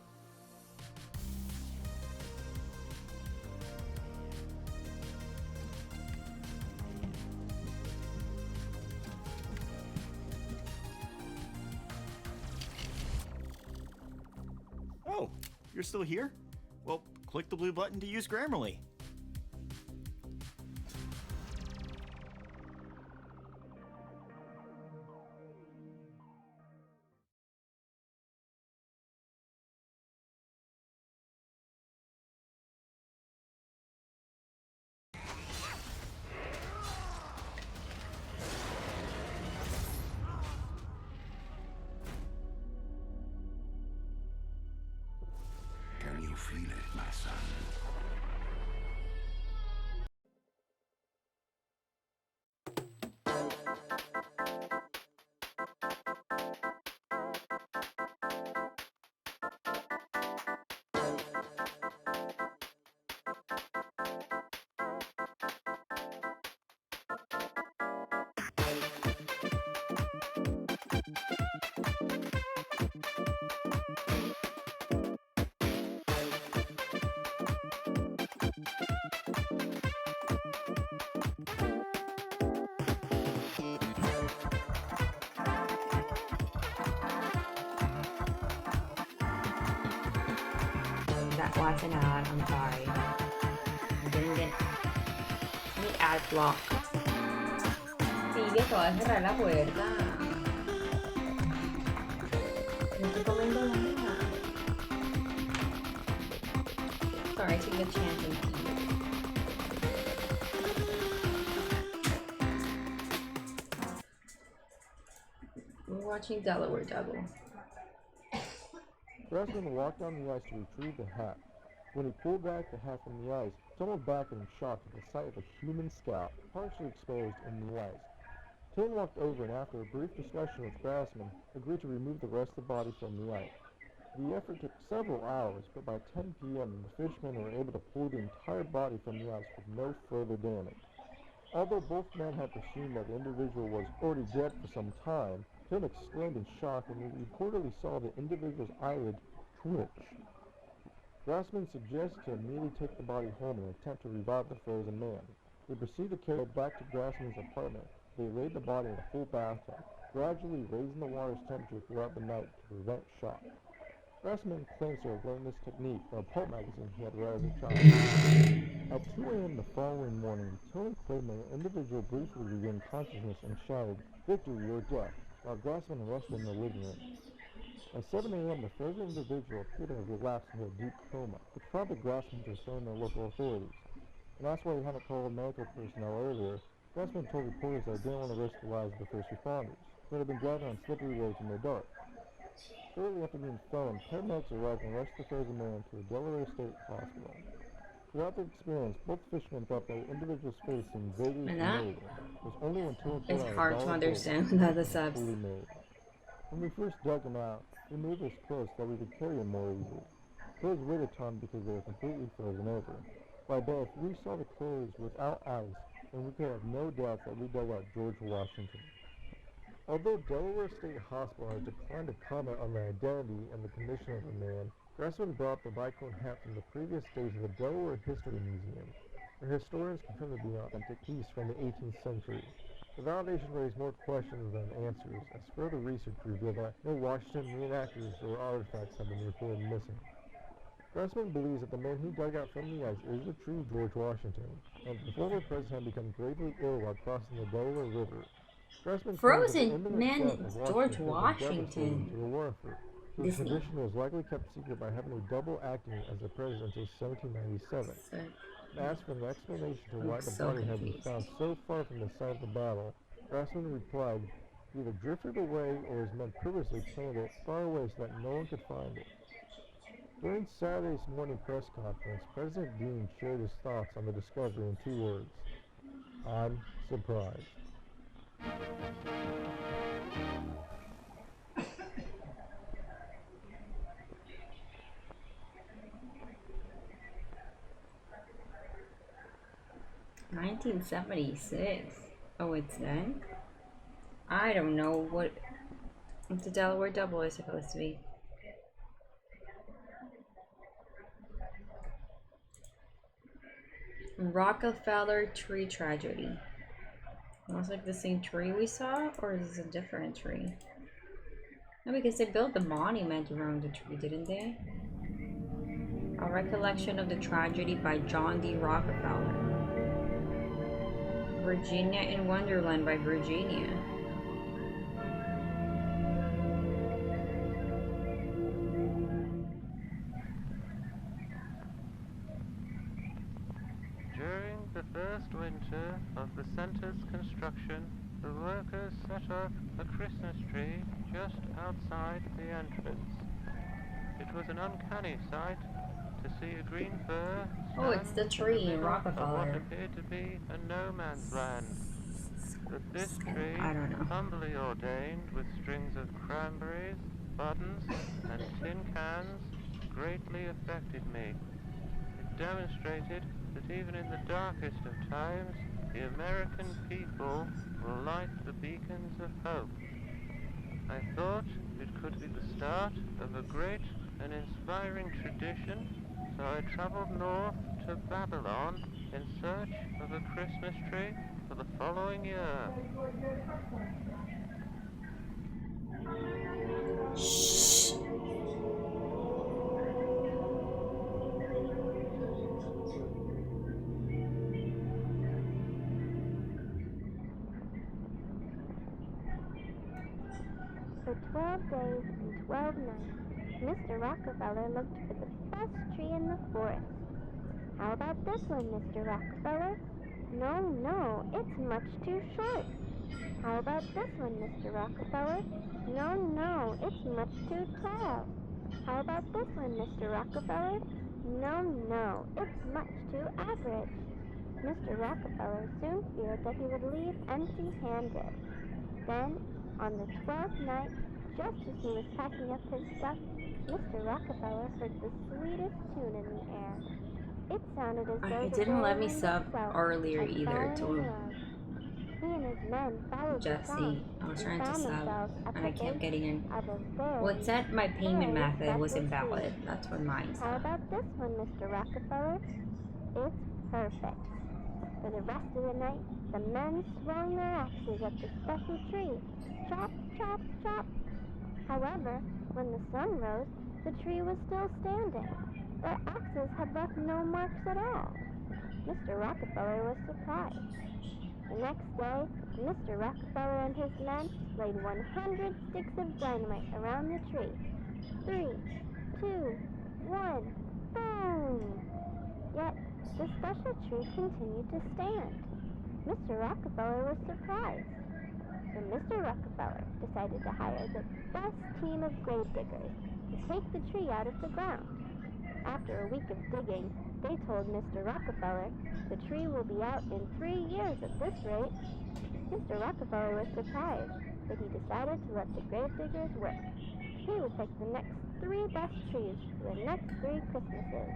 Speaker 12: Oh, you're still here? Well, click the blue button to use Grammarly.
Speaker 13: Can you feel it, my son?
Speaker 1: That was an ad, I'm sorry. I didn't get any ad block. Sí, viejo, es cerrar la puerta. Me estoy comiendo la mía. Sorry, take a chance and eat. We're watching Delaware Double.
Speaker 11: Grassman walked down the ice to retrieve the hat. When he pulled back the hat from the ice, he tumbled back in shock at the sight of a human scalp, partially exposed in the ice. Tillen walked over and after a brief discussion with Grassman, agreed to remove the rest of the body from the ice. The effort took several hours, but by 10 p.m. the fishermen were able to pull the entire body from the ice with no further damage. Although both men had presumed that the individual was already dead for some time, Tillen exclaimed in shock when he reportedly saw the individual's eyelid twitch. Grassman suggested to immediately take the body home in an attempt to revive the frozen man. They proceeded to carry it back to Grassman's apartment. They laid the body in a full bathtub, gradually raising the water's temperature throughout the night to prevent shock. Grassman claims to have learned this technique from a pulp magazine he had read as a child. At 2 a.m. the following morning, Tillen claimed that an individual briefly regained consciousness and shouted, "Victory or death," while Grassman rushed in the living room. At 7 a.m., the frozen individual appeared to have relapsed into a deep coma, which prompted Grassman to phone the local authorities. And that's why he hadn't called medical personnel earlier. Grassman told reporters that he didn't want to risk the lives of the first responders, who had been driving on slippery roads in the dark. Shortly after being phoned, paramedics arrived and rushed the frozen man to a Delaware State Hospital. Throughout the experience, both fishermen thought that the individual's face seemed vaguely familiar. It was only when Tillen pulled out
Speaker 1: It's
Speaker 11: a
Speaker 1: hard to
Speaker 11: dollar
Speaker 1: understand
Speaker 11: bill
Speaker 1: without the
Speaker 11: that he
Speaker 1: subs.
Speaker 11: fully made. When we first dug him out, we moved this close so that we could carry him more easily. Clothes weighed a ton because they were completely frozen over. By day, we saw the clothes without ice and we could have no doubt that we dug out George Washington. Although Delaware State Hospital has declined to comment on the identity and the condition of the man, Grassman brought the Vicone hat from the previous days of the Delaware History Museum, where historians confirm to be an authentic piece from the 18th century. The validation raised more questions than answers, as further research revealed that no Washington reenactors or artifacts have been reported missing. Grassman believes that the man he dug out from the ice is the true George Washington, and the former president had become gravely ill while crossing the Delaware River. Grassman claims that the
Speaker 1: Frozen
Speaker 11: imminent
Speaker 1: Man
Speaker 11: death of
Speaker 1: George
Speaker 11: Washington had been devastating to the war effort. His
Speaker 1: Disney.
Speaker 11: condition was likely kept secret by having a double acting as the president until 1797. Asked for an explanation to why the body had been found so far from the site of the battle, Grassman replied, "He either drifted away or his men purposely planted it far away so that no one could find it." During Saturday's morning press conference, President Dean shared his thoughts on the discovery in 2 words: "I'm surprised."
Speaker 1: $1976. Oh, it's then? I don't know what the Delaware Double is supposed to be. Rockefeller tree tragedy. Looks like the same tree we saw, or is this a different tree? No, because they built the monument around the tree, didn't they? A recollection of the tragedy by John D. Rockefeller. Virginia in Wonderland by Virginia.
Speaker 10: During the first winter of the center's construction, the workers set up a Christmas tree just outside the entrance. It was an uncanny sight to see a green fir
Speaker 1: Oh, it's the tree in
Speaker 10: of what
Speaker 1: Rockefeller.
Speaker 10: appeared to be a no man's land. But this tree,
Speaker 1: I don't know.
Speaker 10: humbly ordained with strings of cranberries, buttons, and tin cans, greatly affected me. It demonstrated that even in the darkest of times, the American people will light the beacons of hope. I thought it could be the start of a great and inspiring tradition, so I traveled north to Babylon in search of a Christmas tree for the following year.
Speaker 1: Shh.
Speaker 3: For 12 days and 12 nights, Mr. Rockefeller looked for the best tree in the forest. How about this one, Mr. Rockefeller? No, no, it's much too short. How about this one, Mr. Rockefeller? No, no, it's much too tall. How about this one, Mr. Rockefeller? No, no, it's much too average. Mr. Rockefeller soon feared that he would leave empty-handed. Then, on the 12th night, just as he was packing up his stuff, Mr. Rockefeller heard the sweetest tune in the air. It sounded as though
Speaker 1: It
Speaker 3: the
Speaker 1: didn't let
Speaker 3: very
Speaker 1: me
Speaker 3: wind
Speaker 1: sub
Speaker 3: itself
Speaker 1: earlier
Speaker 3: had
Speaker 1: either
Speaker 3: fallen in
Speaker 1: to
Speaker 3: love. He and his men followed the song
Speaker 1: Jesse. I was
Speaker 3: and
Speaker 1: trying to
Speaker 3: found
Speaker 1: sub
Speaker 3: themselves at
Speaker 1: and
Speaker 3: the
Speaker 1: I kept
Speaker 3: base
Speaker 1: getting in.
Speaker 3: of a very,
Speaker 1: Well, it said my payment
Speaker 3: very
Speaker 1: method was
Speaker 3: special
Speaker 1: invalid.
Speaker 3: tree.
Speaker 1: That's what mine
Speaker 3: How
Speaker 1: said.
Speaker 3: about this one, Mr. Rockefeller? It's perfect. For the rest of the night, the men swung their axes at the special tree. Chop, chop, chop. However, when the sun rose, the tree was still standing. Their axes had left no marks at all. Mr. Rockefeller was surprised. The next day, Mr. Rockefeller and his men laid 100 sticks of dynamite around the tree. 3, 2, 1, boom! Yet, the special tree continued to stand. Mr. Rockefeller was surprised. So Mr. Rockefeller decided to hire the best team of grave diggers to take the tree out of the ground. After a week of digging, they told Mr. Rockefeller the tree will be out in 3 years at this rate. Mr. Rockefeller was surprised, but he decided to let the grave diggers work. He would pick the next 3 best trees for the next 3 Christmases.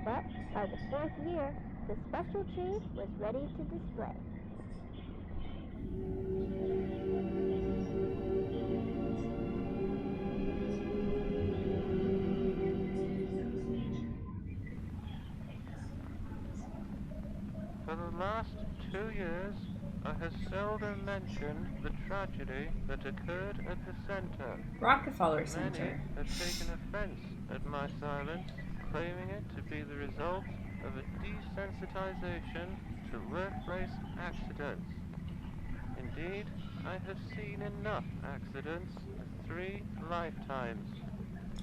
Speaker 3: But by the 4th year, the special tree was ready to display.
Speaker 10: For the last 2 years, I have seldom mentioned the tragedy that occurred at the center.
Speaker 1: Rockefeller
Speaker 10: Many
Speaker 1: Center.
Speaker 10: have taken offense at my silence, claiming it to be the result of a desensitization to workplace accidents. Indeed, I have seen enough accidents in 3 lifetimes,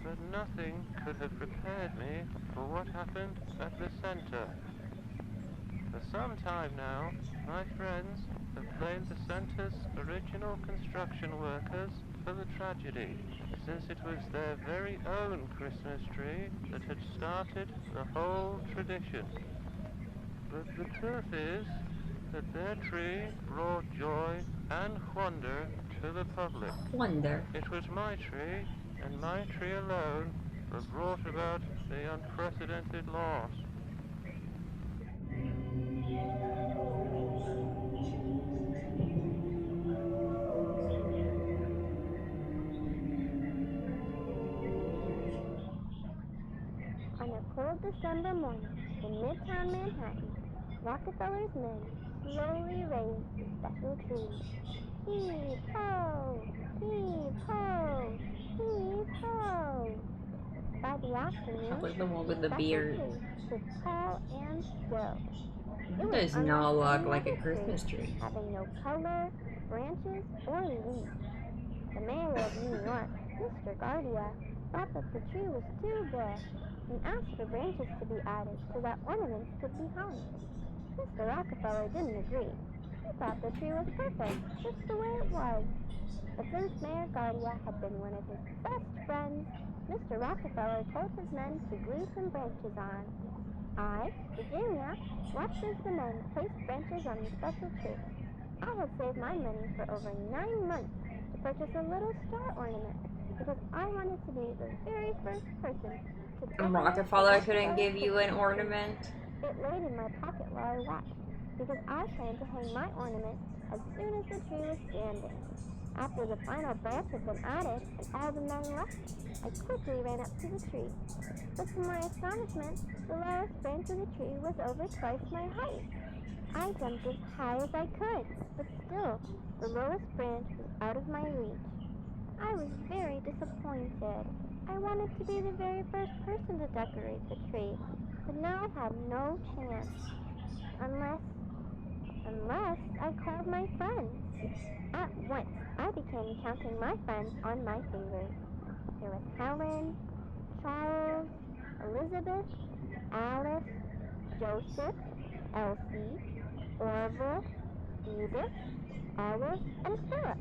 Speaker 10: but nothing could have prepared me for what happened at the center. For some time now, my friends have blamed the center's original construction workers for the tragedy, since it was their very own Christmas tree that had started the whole tradition. But the truth is that their tree brought joy and wonder to the public.
Speaker 1: Wonder.
Speaker 10: It was my tree, and my tree alone, that brought about the unprecedented loss.
Speaker 3: On a cold December morning in Midtown Manhattan, Rockefeller's men slowly raised the special tree. Heave ho! Heave ho! Heave ho! By the afternoon,
Speaker 1: Probably the one with the
Speaker 3: special
Speaker 1: beard.
Speaker 3: tree stood tall and still. It
Speaker 1: It
Speaker 3: was
Speaker 1: does
Speaker 3: unlike
Speaker 1: not look
Speaker 3: any
Speaker 1: like a
Speaker 3: other
Speaker 1: Christmas
Speaker 3: tree,
Speaker 1: tree.
Speaker 3: having no color, branches, or leaves. The mayor of New York, Mr. Gardia, thought that the tree was too bare and asked for branches to be added so that ornaments could be hung. Mr. Rockefeller didn't agree. He thought the tree was perfect, just the way it was. But since Mayor Gardia had been one of his best friends, Mr. Rockefeller told his men to glue some branches on. I, Virginia, watched as the men placed branches on the special tree. I had saved my money for over 9 months to purchase a little star ornament because I wanted to be the very first person to
Speaker 1: And
Speaker 3: decorate the
Speaker 1: Rockefeller couldn't
Speaker 3: Rockefeller
Speaker 1: give you an
Speaker 3: Christmas tree.
Speaker 1: ornament.
Speaker 3: It laid in my pocket while I watched because I planned to hang my ornament as soon as the tree was standing. After the final branch had been added and all the men left, I quickly ran up to the tree. But to my astonishment, the lowest branch of the tree was over twice my height. I jumped as high as I could, but still, the lowest branch was out of my reach. I was very disappointed. I wanted to be the very first person to decorate the tree, but now I had no chance. Unless I called my friends. At once, I began counting my friends on my fingers. There was Helen, Charles, Elizabeth, Alice, Joseph, Elsie, Orville, Edith, Olive, and Philip.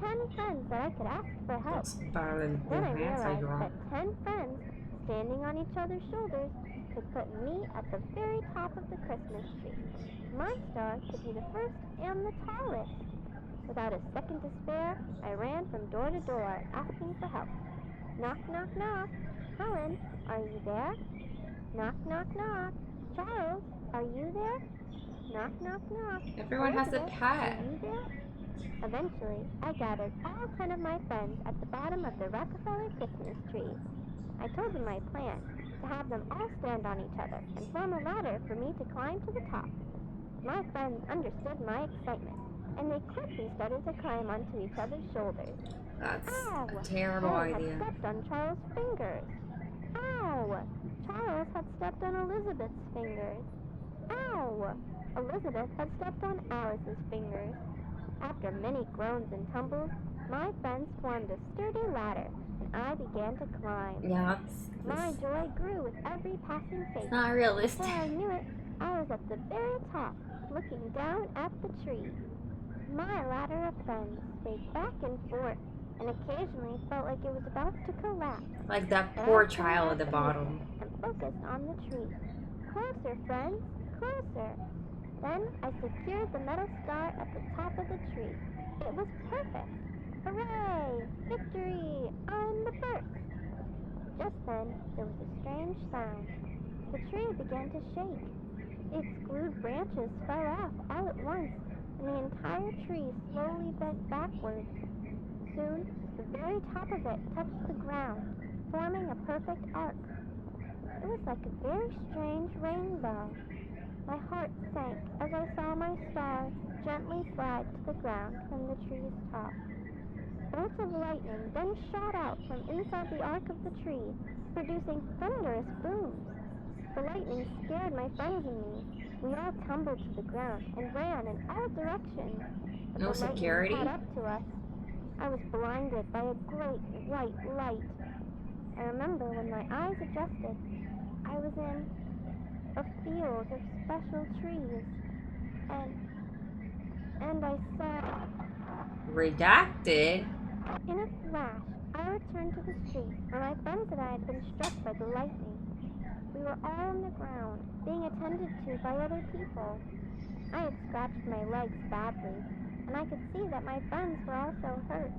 Speaker 3: 10 friends that I could ask for help.
Speaker 1: That's better than
Speaker 3: Then
Speaker 1: the
Speaker 3: I
Speaker 1: hands I
Speaker 3: realized
Speaker 1: draw.
Speaker 3: that 10 friends standing on each other's shoulders could put me at the very top of the Christmas tree. My star could be the first and the tallest. Without a second to spare, I ran from door to door asking for help. Knock, knock, knock. Helen, are you there? Knock, knock, knock. Charles, are you there? Knock, knock, knock.
Speaker 1: Everyone has a
Speaker 3: Elizabeth, are
Speaker 1: pet.
Speaker 3: you there? Eventually, I gathered all 10 of my friends at the bottom of the Rockefeller Christmas tree. I told them my plan, to have them all stand on each other and form a ladder for me to climb to the top. My friends understood my excitement, and they quickly started to climb onto each other's shoulders.
Speaker 1: That's
Speaker 3: Ow!
Speaker 1: a terrible
Speaker 3: Helen had
Speaker 1: idea.
Speaker 3: stepped on Charles' fingers. Ow! Charles had stepped on Elizabeth's fingers. Ow! Elizabeth had stepped on Alice's fingers. After many groans and tumbles, my friends formed a sturdy ladder, and I began to climb.
Speaker 1: Yeah,
Speaker 3: My joy grew with every passing phase.
Speaker 1: not realistic.
Speaker 3: Before I knew it, I was at the very top, looking down at the tree. My ladder of friends swayed back and forth, and occasionally felt like it was about to collapse.
Speaker 1: Like that
Speaker 3: But
Speaker 1: poor
Speaker 3: I couldn't
Speaker 1: child at the
Speaker 3: let
Speaker 1: bottom.
Speaker 3: and focused on the tree. Closer, friends, closer. Then I secured the metal star at the top of the tree. It was perfect. Hooray! Victory! I'm the first! Just then, there was a strange sound. The tree began to shake. Its glued branches fell off all at once, and the entire tree slowly bent backward. Soon, the very top of it touched the ground, forming a perfect arc. It was like a very strange rainbow. My heart sank as I saw my star gently slide to the ground from the tree's top. Bolts of lightning then shot out from inside the arc of the tree, producing thunderous booms. The lightning scared my friends and me. We all tumbled to the ground and ran in all directions. But
Speaker 1: No
Speaker 3: the lightning
Speaker 1: security?
Speaker 3: caught up to us. I was blinded by a great white light. I remember when my eyes adjusted, I was in a field of special trees, and I saw...
Speaker 1: Redacted?
Speaker 3: In a flash, I returned to the street where my friends and I had been struck by the lightning. We were all on the ground, being attended to by other people. I had scratched my legs badly, and I could see that my friends were also hurt.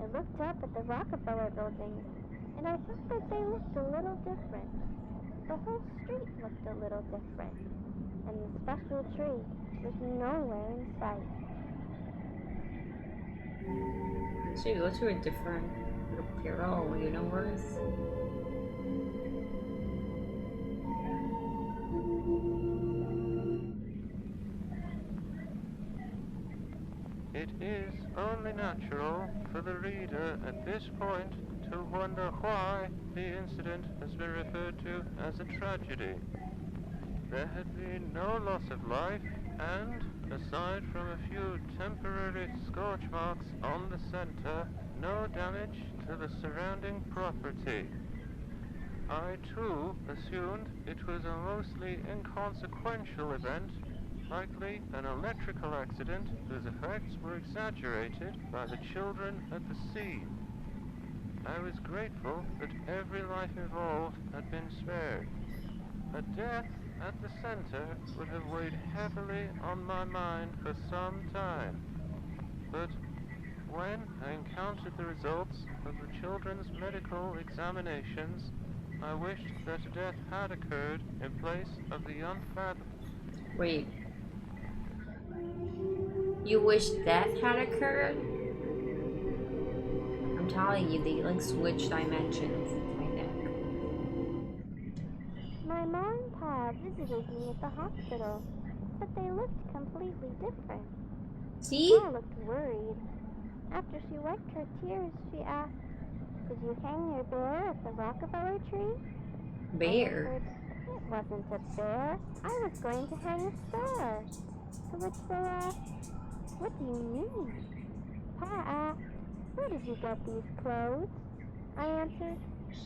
Speaker 3: I looked up at the Rockefeller buildings, and I thought that they looked a little different. The whole street looked a little different, and the special tree was nowhere in sight.
Speaker 1: So you go to a different bureau universe.
Speaker 10: It is only natural for the reader at this point to wonder why the incident has been referred to as a tragedy. There had been no loss of life, and, aside from a few temporary scorch marks on the center, no damage to the surrounding property. I, too, assumed it was a mostly inconsequential event, likely an electrical accident whose effects were exaggerated by the children at the scene. I was grateful that every life involved had been spared. A death at the center would have weighed heavily on my mind for some time. But when I encountered the results of the children's medical examinations, I wished that a death had occurred in place of the unfathomable.
Speaker 1: Wait. You wish death had occurred? I'm telling you, they like switch dimensions, I think.
Speaker 3: My mom and pa visited me at the hospital, but they looked completely different.
Speaker 1: See?
Speaker 3: Ma looked worried. After she wiped her tears, she asked, "Did you hang your bear at the Rockefeller tree?"
Speaker 1: Bear?
Speaker 3: I answered, "It wasn't a bear. I was going to hang a star." To which they asked, "What do you mean?" Pa asked, "Where did you get these clothes?" I answered,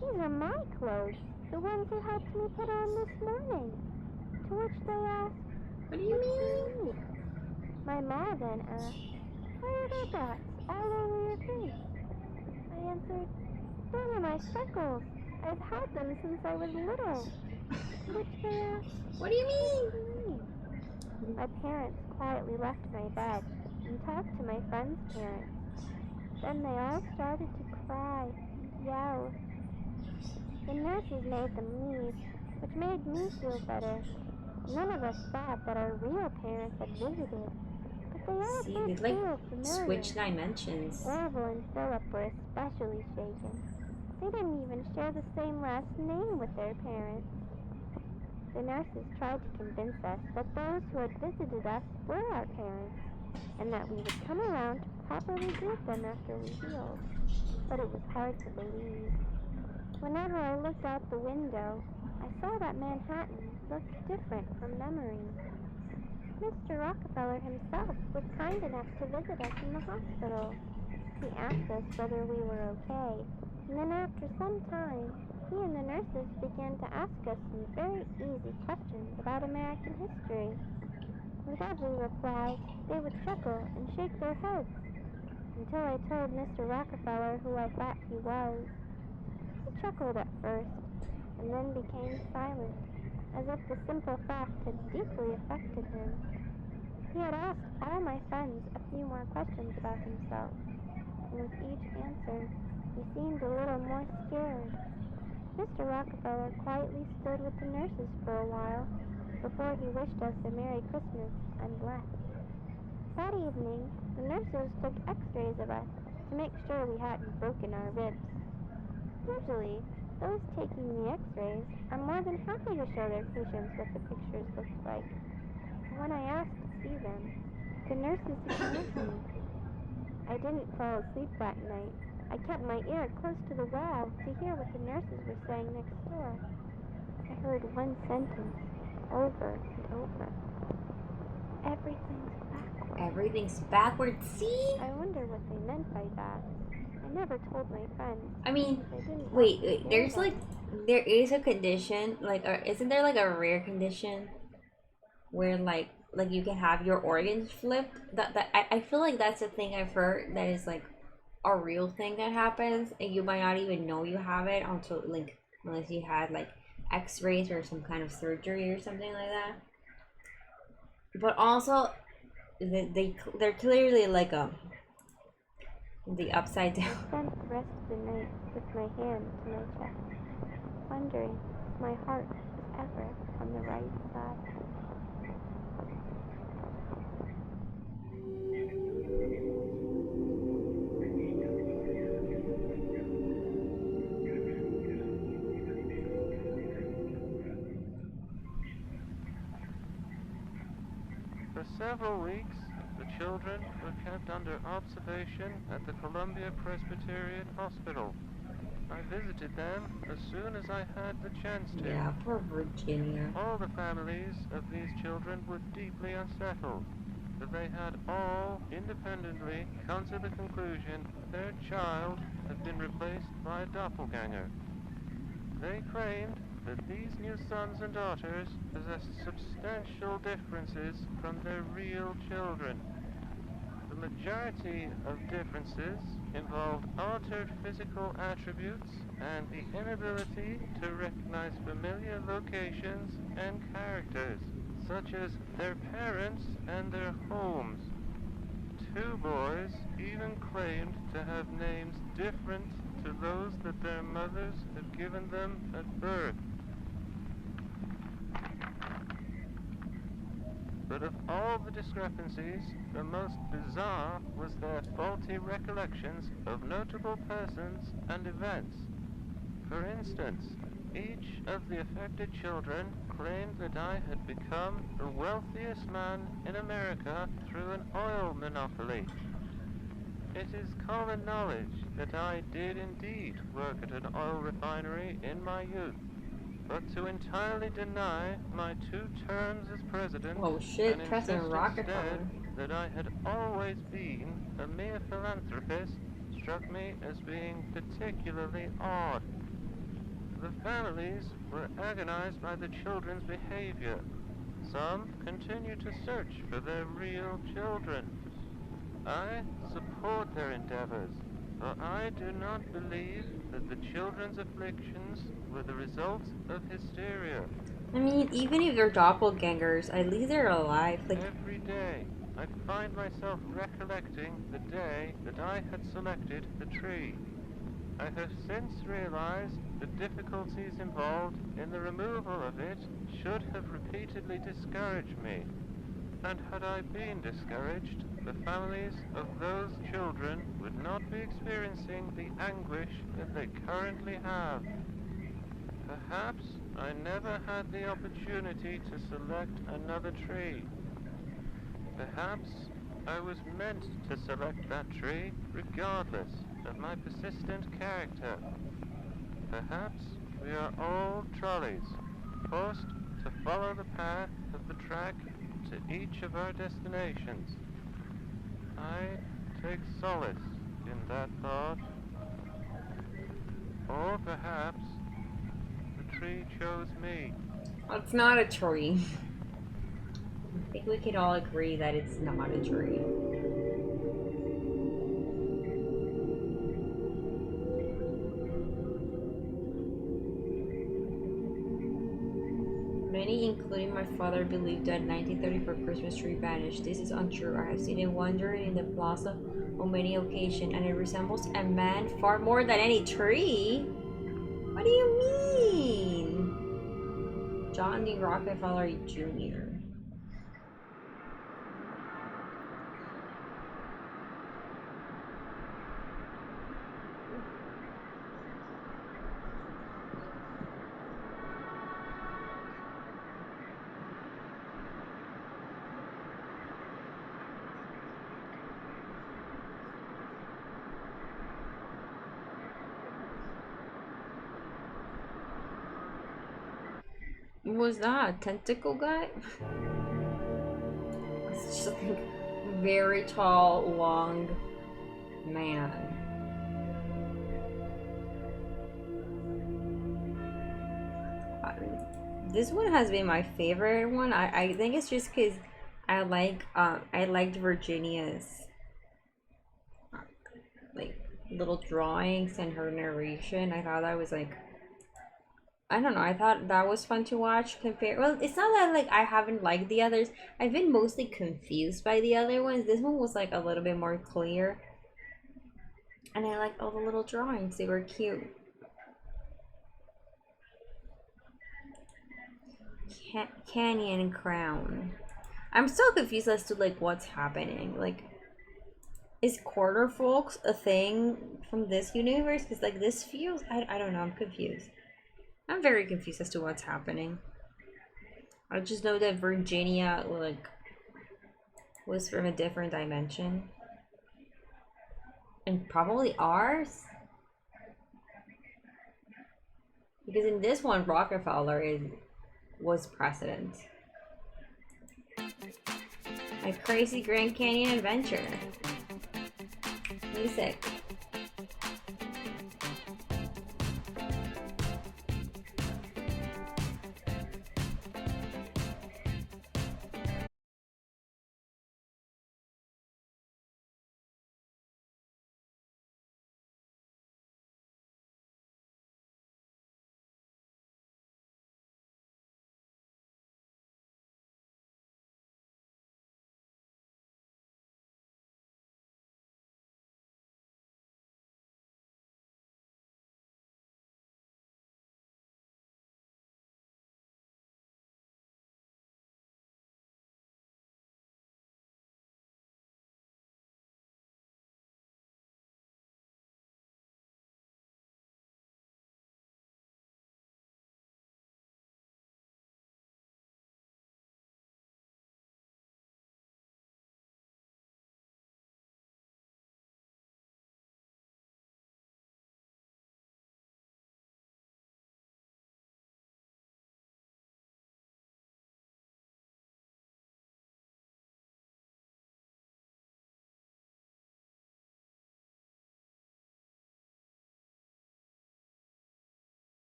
Speaker 3: "These are my clothes, the ones you helped me put on this morning." To which they asked,
Speaker 1: "What do you mean?"
Speaker 3: My ma then asked, "Why are there dots all over your face?" I answered, "Those are my freckles. I've had them since I was little." To which they asked,
Speaker 1: "What do you
Speaker 3: mean?" My parents quietly left my bed and talked to my friends' parents. Then they all started to cry and yell. The nurses made them leave, which made me feel better. None of us thought that our real parents had visited, but they all
Speaker 1: See,
Speaker 3: did
Speaker 1: they like
Speaker 3: feel familiar.
Speaker 1: switch dimensions.
Speaker 3: Orville and Philip were especially shaken. They didn't even share the same last name with their parents. The nurses tried to convince us that those who had visited us were our parents, and that we would come around to properly greet them after we healed. But it was hard to believe. Whenever I looked out the window, I saw that Manhattan looked different from memory. Mr. Rockefeller himself was kind enough to visit us in the hospital. He asked us whether we were okay, and then after some time, he and the nurses began to ask us some very easy questions about American history. With every reply, they would chuckle and shake their heads, until I told Mr. Rockefeller who I thought he was. He chuckled at first, and then became silent, as if the simple fact had deeply affected him. He had asked all my friends a few more questions about himself, and with each answer, he seemed a little more scared. Mr. Rockefeller quietly stood with the nurses for a while, before he wished us a Merry Christmas and left. That evening, the nurses took x-rays of us to make sure we hadn't broken our ribs. Usually, those taking the x-rays are more than happy to show their patients what the pictures looked like. When I asked to see them, the nurses ignored me. I didn't fall asleep that night. I kept my ear close to the wall to hear what the nurses were saying next door. I heard one sentence over and over. Everything's backwards.
Speaker 1: Everything's backwards, see?
Speaker 3: I wonder what they meant by that. I never told my friends.
Speaker 1: I mean,
Speaker 3: They didn't
Speaker 1: wait,
Speaker 3: want to
Speaker 1: there's
Speaker 3: hear
Speaker 1: like,
Speaker 3: them.
Speaker 1: there is a condition, like, isn't there like a rare condition where like you can have your organs flipped? I feel like that's a thing I've heard that is like a real thing that happens, and you might not even know you have it until like unless you had like x-rays or some kind of surgery or something like that. But also they're clearly like the upside down.
Speaker 3: I spent the rest of the night with my hand to my chest, wondering if my heart was ever on the right side.
Speaker 10: For several weeks, the children were kept under observation at the Columbia Presbyterian Hospital. I visited them as soon as I had the chance to.
Speaker 1: Yeah, poor Virginia.
Speaker 10: All the families of these children were deeply unsettled, that they had all independently come to the conclusion their child had been replaced by a doppelganger. They claimed that these new sons and daughters possessed substantial differences from their real children. The majority of differences involved altered physical attributes and the inability to recognize familiar locations and characters, such as their parents and their homes. Two boys even claimed to have names different to those that their mothers had given them at birth. But of all the discrepancies, the most bizarre was their faulty recollections of notable persons and events. For instance, each of the affected children claimed that I had become the wealthiest man in America through an oil monopoly. It is common knowledge that I did indeed work at an oil refinery in my youth, but to entirely deny my 2 terms as president
Speaker 1: Oh shit,
Speaker 10: and
Speaker 1: President
Speaker 10: insist
Speaker 1: Rockefeller.
Speaker 10: instead that I had always been a mere philanthropist struck me as being particularly odd. The families were agonized by the children's behavior. Some continue to search for their real children. I support their endeavors, for I do not believe that the children's afflictions were the result of hysteria.
Speaker 1: I mean, even if they're doppelgangers, at least they're alive. Like,
Speaker 10: every day, I find myself recollecting the day that I had selected the tree. I have since realized the difficulties involved in the removal of it should have repeatedly discouraged me. And had I been discouraged, the families of those children would not be experiencing the anguish that they currently have. Perhaps I never had the opportunity to select another tree. Perhaps I was meant to select that tree regardless of my persistent character. Perhaps we are all trolleys, forced to follow the path of the track to each of our destinations. I take solace in that thought. Or perhaps the tree chose me.
Speaker 1: it's not a tree. I think we could all agree that it's not a tree. Many, including my father, believe that 1934 Christmas tree vanished. This is untrue. I have seen it wandering in the plaza on many occasions, and it resembles a man far more than any tree. What do you mean? John D. Rockefeller Jr. What was that? Tentacle guy? It's just like a very tall, long man. This one has been my favorite one. I think it's just because I liked Virginia's like little drawings and her narration. I thought that was like, I don't know, I thought that was fun to watch compared. Well, it's not that like I haven't liked the others. I've been mostly confused by the other ones. This one was like a little bit more clear. And I liked all the little drawings. They were cute. Canyon Crown. I'm still confused as to like what's happening. Like, is quarter folks a thing from this universe? Because like this feels, I don't know, I'm confused. I'm very confused as to what's happening. I just know that Virginia like was from a different dimension. And probably ours? Because in this one Rockefeller was president. My crazy Grand Canyon adventure. Music.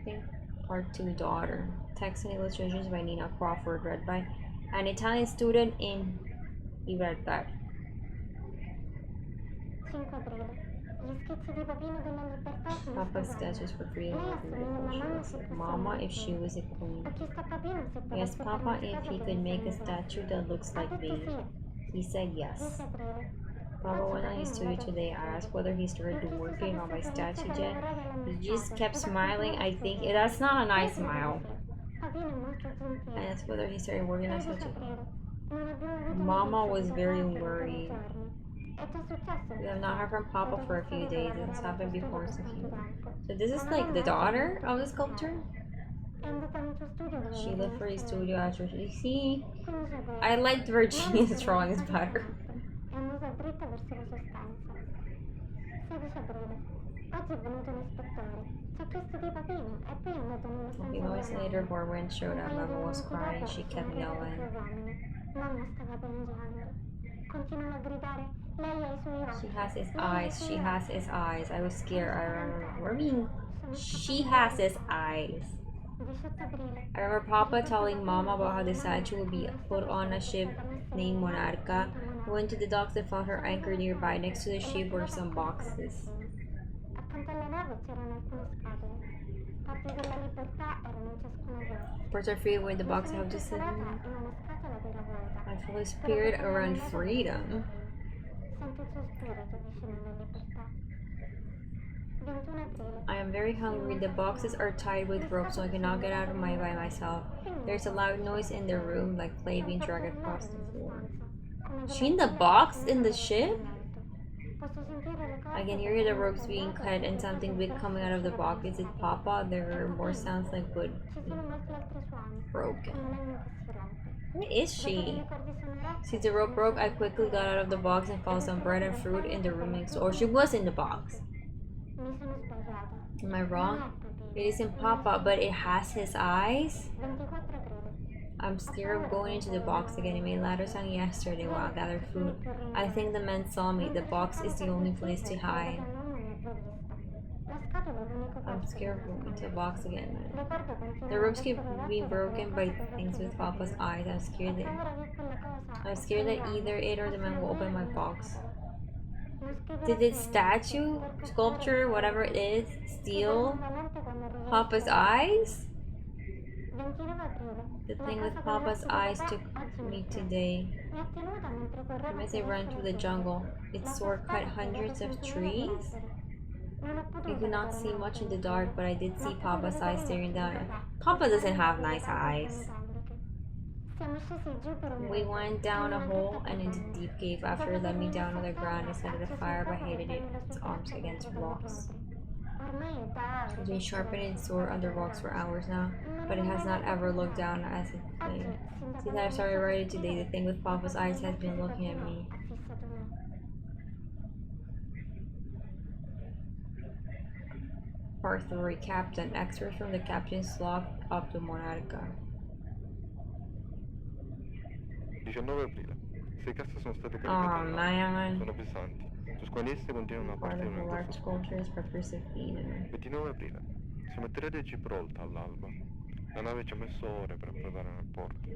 Speaker 1: think Part 2 Daughter. Text and illustrations by Nina Crawford, read by an Italian student in Libertad.
Speaker 4: 5 aprile. Gli schizzi di Papino della Libertà sono
Speaker 1: Papa's
Speaker 4: sposati.
Speaker 1: sketches for freedom
Speaker 4: Lei ha
Speaker 1: of
Speaker 4: sognato la mamma se fosse
Speaker 1: Mama
Speaker 4: una
Speaker 1: if she
Speaker 4: donna.
Speaker 1: was a queen.
Speaker 4: Ho chiesto a Papino se
Speaker 1: Yes,
Speaker 4: potesse fare
Speaker 1: Papa
Speaker 4: una
Speaker 1: if
Speaker 4: cosa
Speaker 1: he
Speaker 4: per
Speaker 1: could make a
Speaker 4: insegnare
Speaker 1: statue that looks
Speaker 4: Ha
Speaker 1: like
Speaker 4: detto
Speaker 1: me.
Speaker 4: sì.
Speaker 1: He said
Speaker 4: 10
Speaker 1: yes.
Speaker 4: aprile.
Speaker 1: Papa
Speaker 4: Oggi
Speaker 1: went on his
Speaker 4: Papino
Speaker 1: studio
Speaker 4: vado
Speaker 1: today. I asked whether he
Speaker 4: Gli ho
Speaker 1: started
Speaker 4: chiesto se
Speaker 1: working on my
Speaker 4: avesse già
Speaker 1: statue
Speaker 4: iniziato a
Speaker 1: yet.
Speaker 4: lavorare alla
Speaker 1: He
Speaker 4: mia
Speaker 1: just
Speaker 4: casa
Speaker 1: kept
Speaker 4: ed ha
Speaker 1: smiling.
Speaker 4: continuato
Speaker 1: I
Speaker 4: a
Speaker 1: think
Speaker 4: studiare.
Speaker 1: that's not a
Speaker 4: Io
Speaker 1: nice
Speaker 4: credo di
Speaker 1: smile.
Speaker 4: sì. Papino è molto
Speaker 1: I
Speaker 4: gentile.
Speaker 1: asked whether he started working on
Speaker 4: 13
Speaker 1: statue.
Speaker 4: aprile. Non abbiamo avuto
Speaker 1: Mama
Speaker 4: notizie
Speaker 1: was
Speaker 4: di
Speaker 1: very
Speaker 4: papà per un po' di
Speaker 1: worried.
Speaker 4: giorni. È già successo in
Speaker 1: We have not heard from
Speaker 4: passato.
Speaker 1: Papa
Speaker 4: Vedo
Speaker 1: for a
Speaker 4: che
Speaker 1: few
Speaker 4: solito
Speaker 1: days. It's
Speaker 4: lavorava al
Speaker 1: happened
Speaker 4: tuo studio
Speaker 1: before
Speaker 4: per
Speaker 1: so
Speaker 4: tanto
Speaker 1: few.
Speaker 4: tempo.
Speaker 1: So this is
Speaker 4: Ma
Speaker 1: like the
Speaker 4: magari oggi è
Speaker 1: daughter
Speaker 4: venuto
Speaker 1: of the
Speaker 4: per
Speaker 1: sculptor?
Speaker 4: cercare. È andata nel tuo studio dove
Speaker 1: She
Speaker 4: avevo
Speaker 1: looked for a
Speaker 4: messo
Speaker 1: studio
Speaker 4: lei.
Speaker 1: after she... See?
Speaker 4: 15 aprile.
Speaker 1: I liked
Speaker 4: Mamma
Speaker 1: Virginia's
Speaker 4: si è
Speaker 1: drawings
Speaker 4: rilassata
Speaker 1: better.
Speaker 4: stanotte. È andata dritta verso la sua stanza. 16 aprile. Oggi è venuto l'ispettore. Ci ha chiesto di Papino e poi è andato nella
Speaker 1: A
Speaker 4: stanza
Speaker 1: few
Speaker 4: della
Speaker 1: moments later,
Speaker 4: mamma.
Speaker 1: Borwen showed
Speaker 4: Un
Speaker 1: up.
Speaker 4: paio di
Speaker 1: Mama was
Speaker 4: minuti
Speaker 1: crying.
Speaker 4: dopo
Speaker 1: She
Speaker 4: sono
Speaker 1: kept
Speaker 4: arrivati i
Speaker 1: yelling.
Speaker 4: due uomini. Mamma stava piangendo. Continuano a gridare: lei ha i suoi occhi.
Speaker 1: She has his
Speaker 4: Lei ha i
Speaker 1: eyes.
Speaker 4: suoi
Speaker 1: She
Speaker 4: occhi.
Speaker 1: has his eyes. I was scared. I remember.
Speaker 4: Spaventata.
Speaker 1: What do you mean?
Speaker 4: Sono
Speaker 1: She
Speaker 4: scappata
Speaker 1: has
Speaker 4: dalla
Speaker 1: his
Speaker 4: stanza.
Speaker 1: eyes.
Speaker 4: 18 aprile.
Speaker 1: I remember Papa telling Mama about how the statue would be put on a ship named Monarca. We went to the docks and found her anchored nearby. Next to the ship were some boxes.
Speaker 4: Accanto alla nave c'erano alcune scatole. Parti della libertà erano in ciascuna volta.
Speaker 1: Birds are free when the
Speaker 4: Mi
Speaker 1: box
Speaker 4: sono
Speaker 1: have to sit
Speaker 4: intestata
Speaker 1: in.
Speaker 4: in una scatola che era vuota.
Speaker 1: I feel a
Speaker 4: Spero che
Speaker 1: spirit
Speaker 4: quella
Speaker 1: around
Speaker 4: nell'aria
Speaker 1: freedom.
Speaker 4: Sento il suo spirito vicino alla libertà. 21 aprile.
Speaker 1: I am very hungry. The boxes are tied with ropes, so I cannot get out of my by myself. There's a loud noise in the room, like clay being dragged across the floor. Is she in the box in the ship? I can hear the ropes being cut and something big coming out of the box. Is it Papa? There are more sounds like wood broken. Where is she? Since the rope broke, I quickly got out of the box and found some bread and fruit in the room next door. She was in the box. Am I wrong? It isn't Papa, but it has his eyes. I'm scared of going into the box again. It made louder sound yesterday while I gathered food. I think the men saw me. The box is the only place to hide. I'm scared of going into the box again. The ropes keep being broken by things with Papa's eyes. I'm scared that either it or the men will open my box. Did this statue, sculpture, whatever it is, steal Papa's eyes? The thing with Papa's eyes took me today. He must have run through the jungle. Its sword cut hundreds of trees. You could not see much in the dark, but I did see Papa's eyes staring down. Papa doesn't have nice eyes. We went down a hole and into a deep cave. After it led me down on the ground, I started a fire, but hated it. Its arms against rocks. It's been sharpening its sword under rocks for hours now, but it has not ever looked down as it lay. Since I started writing today, the thing with Papa's eyes has been looking at me. Part 3 Captain. Extras from the captain's log up to Monarca.
Speaker 14: 19 aprile. 6 casse sono state caricate
Speaker 1: Oh
Speaker 14: al
Speaker 1: man.
Speaker 14: Sono pesanti. Ciascuna di esse contiene una
Speaker 1: Part
Speaker 14: parte di
Speaker 1: of the
Speaker 14: un
Speaker 1: large
Speaker 14: endosso.
Speaker 1: sculptures represent Eden.
Speaker 14: 29 aprile. Siamo atterrati a Gibraltar all'alba. La nave ci ha messo ore per approdare nel porto.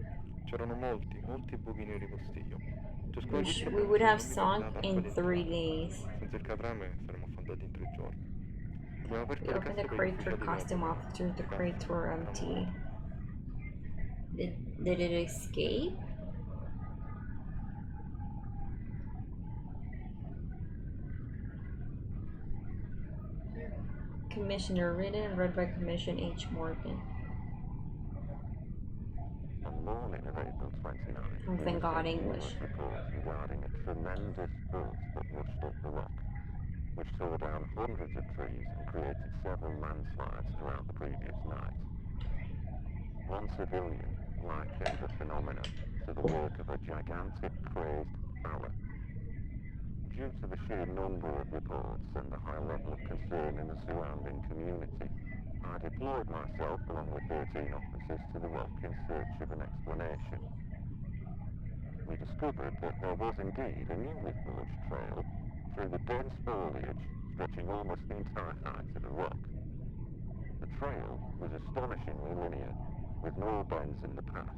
Speaker 14: C'erano molti buchi neri con stiglio. Ciascuno di essi
Speaker 1: We would have
Speaker 14: aveva
Speaker 1: sunk
Speaker 14: una
Speaker 1: in
Speaker 14: tappa
Speaker 1: 3
Speaker 14: di
Speaker 1: days.
Speaker 14: Senza il catrame saremmo affondati in 3 giorni. Abbiamo aperto
Speaker 1: We
Speaker 14: le
Speaker 1: opened the
Speaker 14: casse per gli
Speaker 1: crate for
Speaker 14: ufficiali
Speaker 1: costume
Speaker 14: della
Speaker 1: officers. The crates were empty. Did it escape? Commissioner, written and read by Commission H. Morgan.
Speaker 6: On the morning of April 29th,
Speaker 1: Oh, thank God, English.
Speaker 6: reports regarding a tremendous force that rushed up the rock, which tore down hundreds of trees and created several landslides throughout the previous night. One civilian likened the phenomenon to the work of a gigantic crazed prowler. Due to the sheer number of reports and the high level of concern in the surrounding community, I deployed myself along with 13 officers to the rock in search of an explanation. We discovered that there was indeed a newly forged trail through the dense foliage stretching almost the entire height of the rock. The The trail was astonishingly linear, with no bends in the path.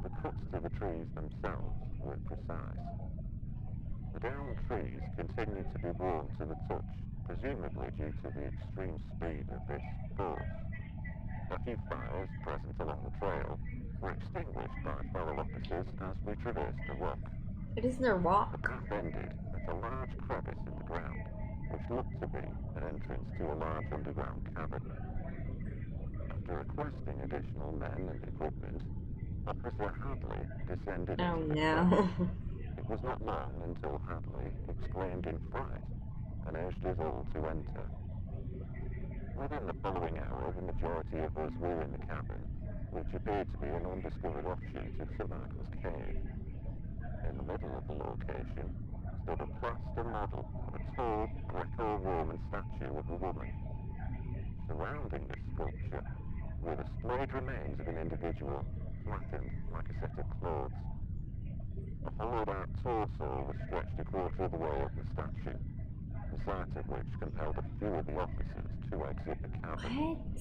Speaker 6: The cuts to the trees themselves were precise. The downed trees continued to be worn to the touch, presumably due to the extreme speed of this boat. A few fires present along the trail were extinguished by fellow officers as we traversed the rock.
Speaker 1: It isn't a rock.
Speaker 6: The path ended at a large crevice in the ground, which looked to be an entrance to a large underground cavern. After requesting additional men and equipment, Officer Hadley descended
Speaker 1: Oh
Speaker 6: into the
Speaker 1: no.
Speaker 6: cavern. It was not long until Hadley exclaimed in fright and urged us all to enter. Within the following hour, the majority of us were in the cavern, which appeared to be an undiscovered offshoot of Sir Michael's cave. In the middle of the location stood a plaster model of a tall Greco-Roman statue of a woman. Surrounding this sculpture were the splayed remains of an individual, flattened like a set of clothes. A hollowed-out torso was stretched a quarter of the way up the statue, the sight of which compelled a few of the officers to exit the cavern.
Speaker 1: What?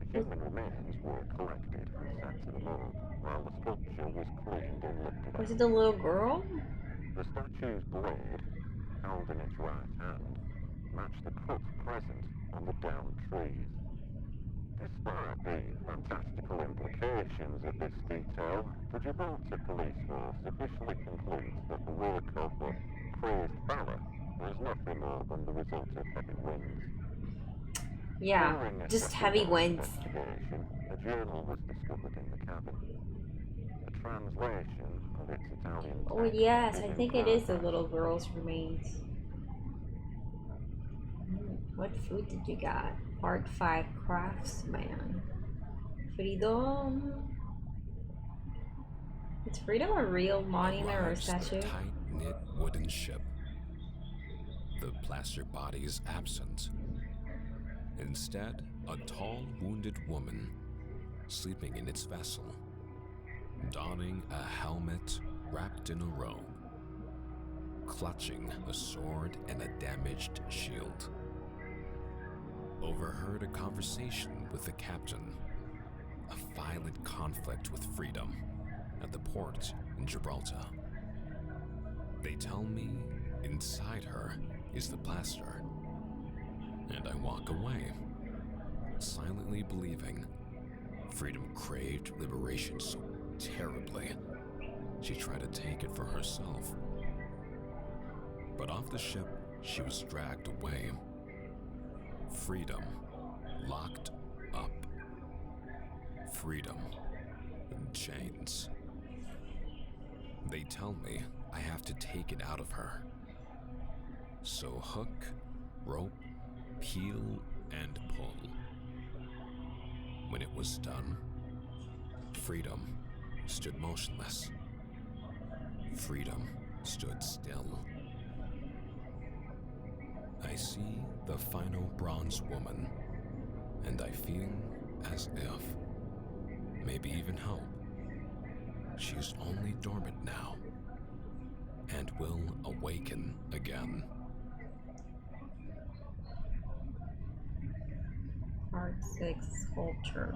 Speaker 6: The human remains were collected and sent to the morgue, while the sculpture was cleaned and lifted
Speaker 1: Was
Speaker 6: out.
Speaker 1: it the little girl?
Speaker 6: The statue's blade, held in its right hand, matched the cut present on the downed trees. Despite the fantastical implications of this detail, the Gibraltar police force officially concludes that the work of the praised fella was nothing more than the result of heavy winds.
Speaker 1: Yeah,
Speaker 6: During a
Speaker 1: just heavy
Speaker 6: secondary
Speaker 1: winds.
Speaker 6: investigation, a journal was discovered in the cabin. A translation of its Italian
Speaker 1: Oh
Speaker 6: text
Speaker 1: yes,
Speaker 6: was
Speaker 1: I
Speaker 6: in
Speaker 1: think it is the
Speaker 6: progress.
Speaker 1: little girl's remains. What food did you got? Part 5 Craftsman. Freedom. Is Freedom a real monument or a
Speaker 15: Arrives the
Speaker 1: statue?
Speaker 15: tight-knit wooden ship. The plaster body is absent. Instead, a tall, wounded woman sleeping in its vessel, donning a helmet wrapped in a robe, clutching a sword and a damaged shield. Overheard a conversation with the captain, a violent conflict with Freedom at the port in Gibraltar. They tell me inside her is the plaster, and I walk away, silently believing Freedom craved liberation so terribly she tried to take it for herself. But off the ship, she was dragged away. Freedom locked up. Freedom in chains. They tell me I have to take it out of her. So hook, rope, peel, and pull. When it was done, Freedom stood motionless. Freedom stood still. I see the final bronze woman, and I feel as if, maybe even hope, she's only dormant now, and will awaken again.
Speaker 1: Part 6 Sculpture.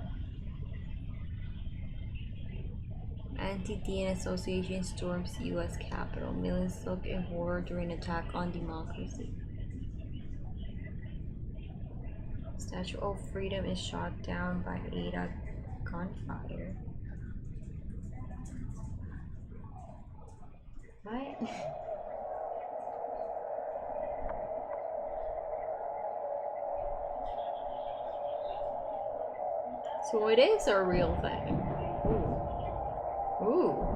Speaker 1: Anti-DN Association storms U.S. Capitol. Millions look in horror during attack on democracy. Statue of Freedom is shot down by Ada gunfire. What? So it is a real thing. Ooh. Ooh.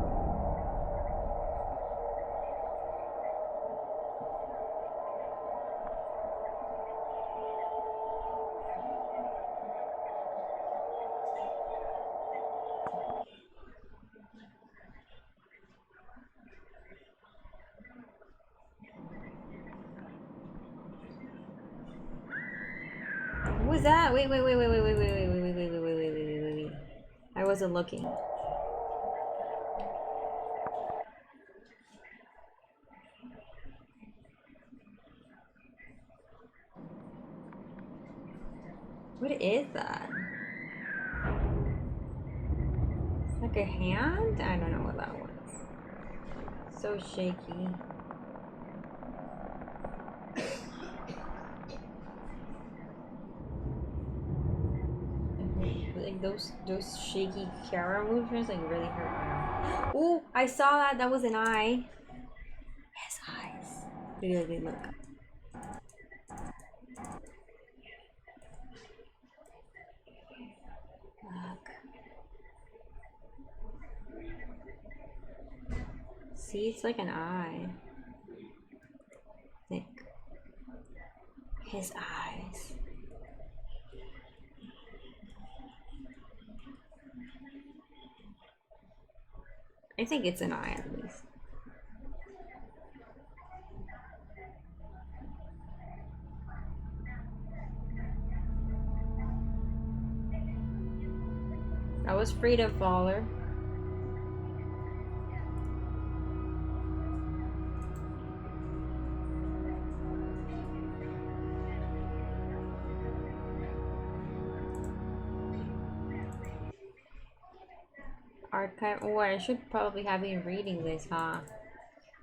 Speaker 1: What was that? Wait. I wasn't looking. What is that? Like a hand? I don't know what that was. So shaky. Like those shaky camera movements like really hurt. Oh, I saw that. That was an eye. His eyes. Really look. Look. See, it's like an eye. Nick. His eyes. I think it's an eye at least. That was Freedom Faller. Archive. Oh, I should probably have been reading this, huh?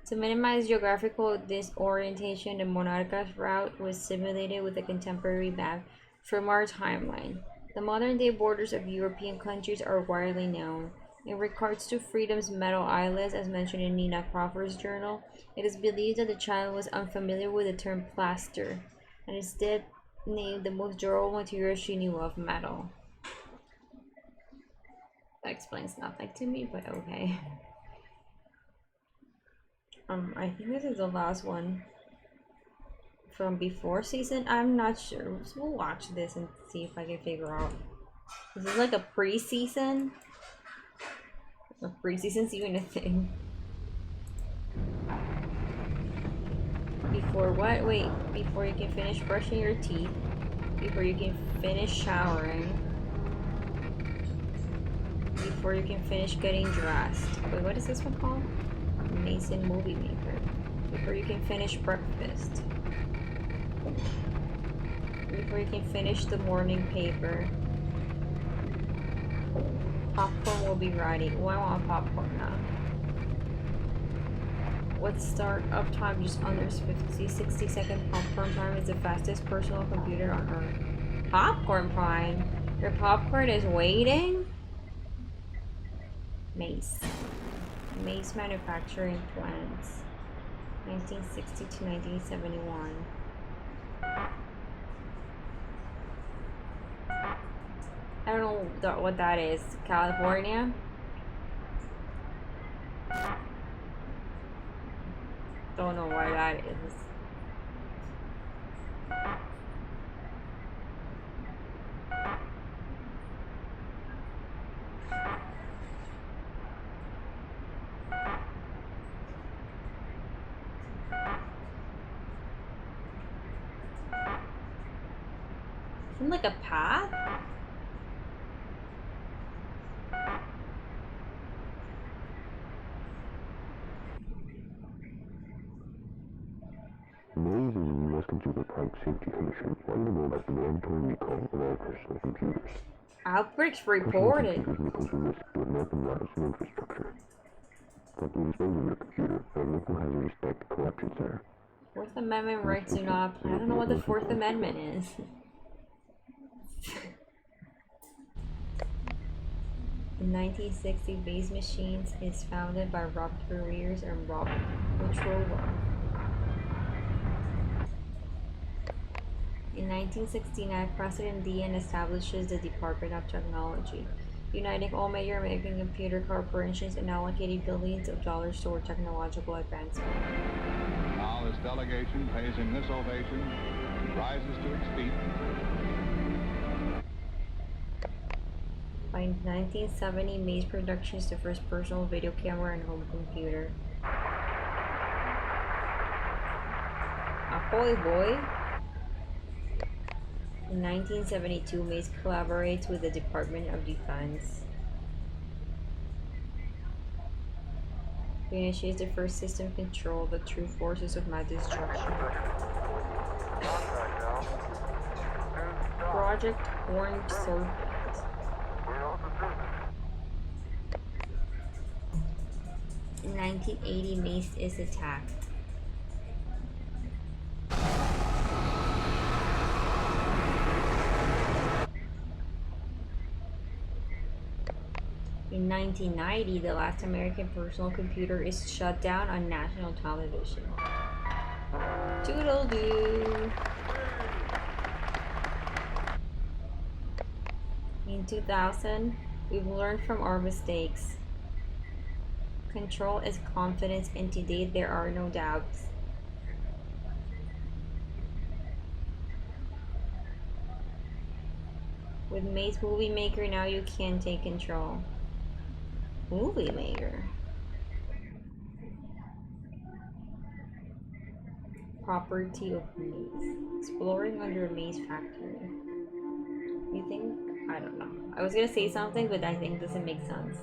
Speaker 1: To minimize geographical disorientation, the Monarca's route was simulated with a contemporary map from our timeline. The modern-day borders of European countries are widely known. In regards to Freedom's Metal Islands, as mentioned in Nina Crawford's journal, it is believed that the child was unfamiliar with the term plaster, and instead named the most durable material she knew of, metal. That explains nothing to me, but okay. I think this is the last one from before season. I'm not sure. So we'll watch this and see if I can figure out. Is this like a pre-season? A pre-season's even a thing. Before what? Wait, before you can finish brushing your teeth. Before you can finish showering. Before you can finish getting dressed. Wait, what is this one called? Mason Movie Maker. Before you can finish breakfast. Before you can finish the morning paper. Popcorn will be ready. Oh, I want popcorn now. What start-up time just under 60 second popcorn prime is the fastest personal computer on earth. Popcorn prime? Your popcorn is waiting? Mace. Mace manufacturing plants. 1960 to 1971. I don't know what that is. California? Don't know where that is. Seems like a path?
Speaker 6: Amazing U.S. Consumer Product Safety Commission wanted to know about the mandatory recall of all personal computers.
Speaker 1: Outbreaks reported.
Speaker 6: Personal computers may pose a risk to American lives and infrastructure. Companies own your computer and local has a respect collection center.
Speaker 1: Fourth Amendment rights do not apply. I don't know what the Fourth Amendment is. In 1960, Base Machines is founded by Robert Careers and Robert Petrova. In 1969, President Dean establishes the Department of Technology, uniting all major American computer corporations and allocating billions of dollars toward technological advancement.
Speaker 16: Now this delegation pays him this ovation and rises to its feet.
Speaker 1: By 1970, Maze Productions, the first personal video camera and home computer. Ahoy, boy! In 1972, Maze collaborates with the Department of Defense. He initiates the first system control, the true forces of mass destruction. Project Orange Serpent. In 1980, Mace is attacked. In 1990, the last American personal computer is shut down on national television. Toodle-doo! In 2000, we've learned from our mistakes. Control is confidence, and today there are no doubts. With Maze Movie Maker now you can take control. Movie Maker. Property of Maze. Exploring under a maze factory. You think? I don't know. I was gonna say something, but I think it doesn't make sense.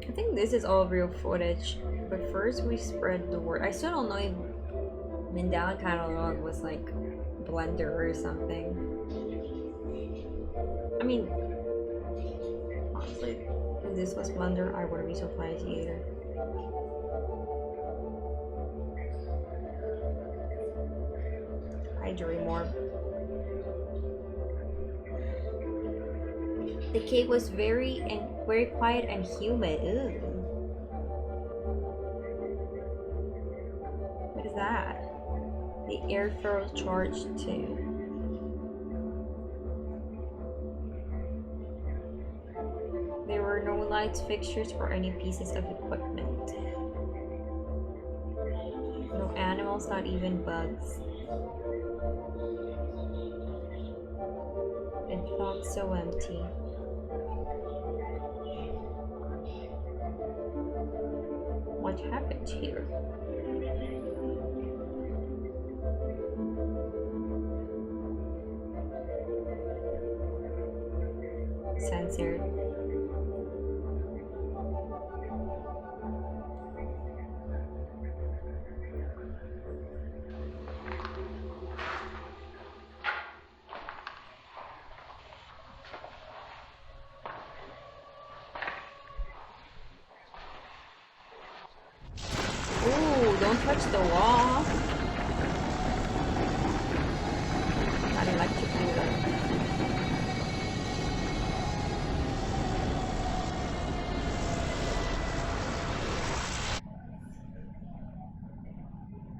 Speaker 1: I think this is all real footage, but first we spread the word. I still don't know if Mandela Catalog was like Blender or something. I mean, honestly, if this was Blender, I wouldn't be surprised either. I dream more. The cave was very quiet and humid. Ew. What is that? The air furrow charged too. There were no lights, fixtures, or any pieces of equipment. No animals, not even bugs. It felt so empty. What happened here? Censored. Ooh, don't touch the wall. Not electrocuted.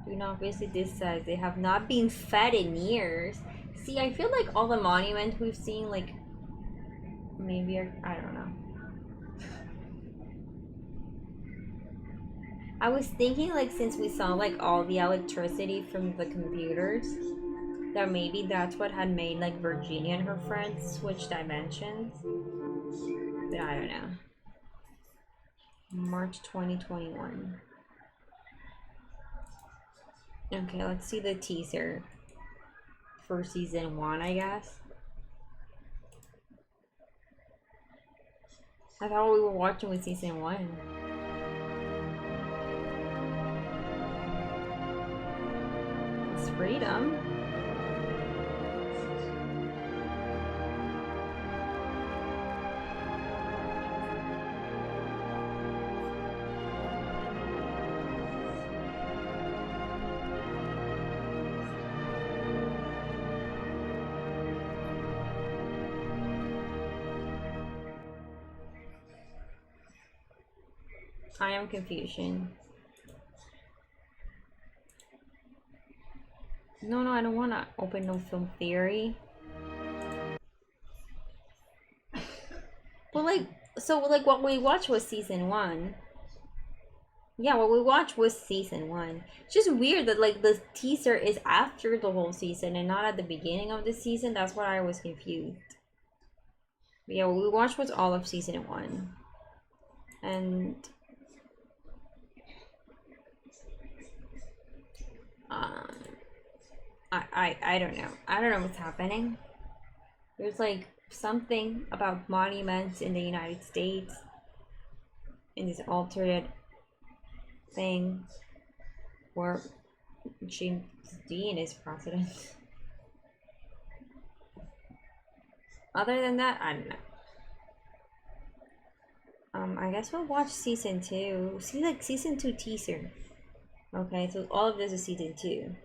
Speaker 1: Do not visit this site. They have not been fed in years. See, I feel like all the monuments we've seen, like, maybe I don't know. I was thinking, like, since we saw like all the electricity from the computers, that maybe that's what had made like Virginia and her friends switch dimensions. But I don't know. March 2021. Okay, let's see the teaser for season 1, I guess. I thought we were watching with season 1. It's freedom. I am confusion. No, I don't want to open no film theory. Well, like, so like what we watched was season 1. Yeah, what we watched was season 1. It's just weird that like the teaser is after the whole season and not at the beginning of the season. That's why I was confused. But yeah, what we watched was all of season 1. And I don't know. I don't know what's happening. There's like something about monuments in the United States in this alternate thing where James Dean is president. Other than that, I don't know. I guess we'll watch season 2. See, like season 2 teaser. Okay, so all of this is season 2.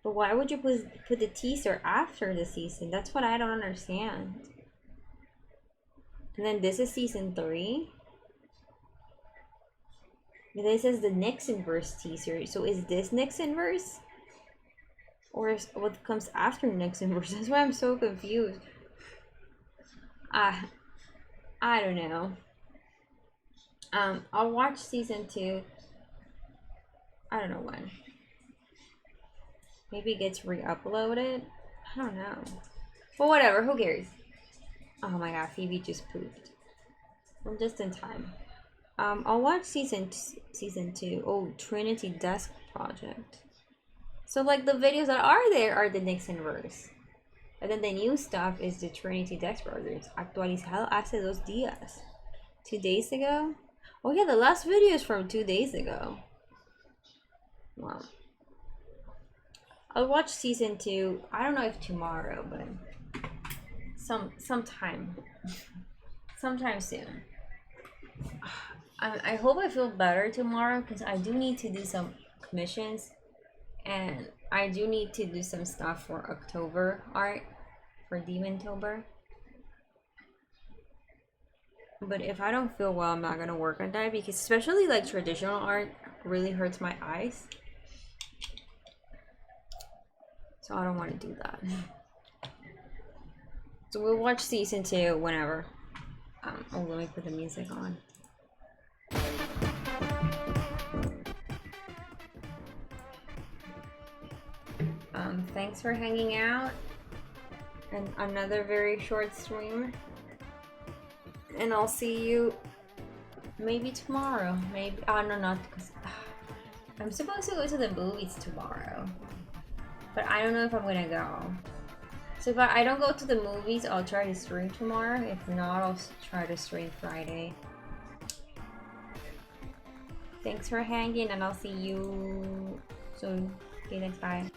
Speaker 1: But why would you put the teaser after the season? That's what I don't understand. And then this is season 3. This is the Nixon verse teaser. So is this Nixon verse? Or is what comes after Nixon verse? That's why I'm so confused. I don't know. I'll watch season 2. I don't know when. Maybe it gets re-uploaded. I don't know. But whatever, who cares? Oh my god, Phoebe just pooped. I'm just in time. I'll watch season 2. Oh, Trinity Desk Project. So like the videos that are there are the Nixon verse. And then the new stuff is the Trinity Desk Project. Actualizado hace 2 días. 2 days ago? Oh yeah, the last video is from 2 days ago. Wow. I'll watch season 2. I don't know if tomorrow, but sometime soon. I hope I feel better tomorrow because I do need to do some commissions and I do need to do some stuff for October art for Demontober. But if I don't feel well, I'm not gonna work on that because especially like traditional art really hurts my eyes. So I don't want to do that. So we'll watch season 2 whenever. Oh, let me put the music on. Thanks for hanging out. And another very short stream. And I'll see you maybe tomorrow. Maybe. Oh, no, not because I'm supposed to go to the movies tomorrow. But I don't know if I'm gonna go. So if I don't go to the movies, I'll try to stream tomorrow. If not, I'll try to stream Friday. Thanks for hanging, and I'll see you soon. Okay, thanks, bye.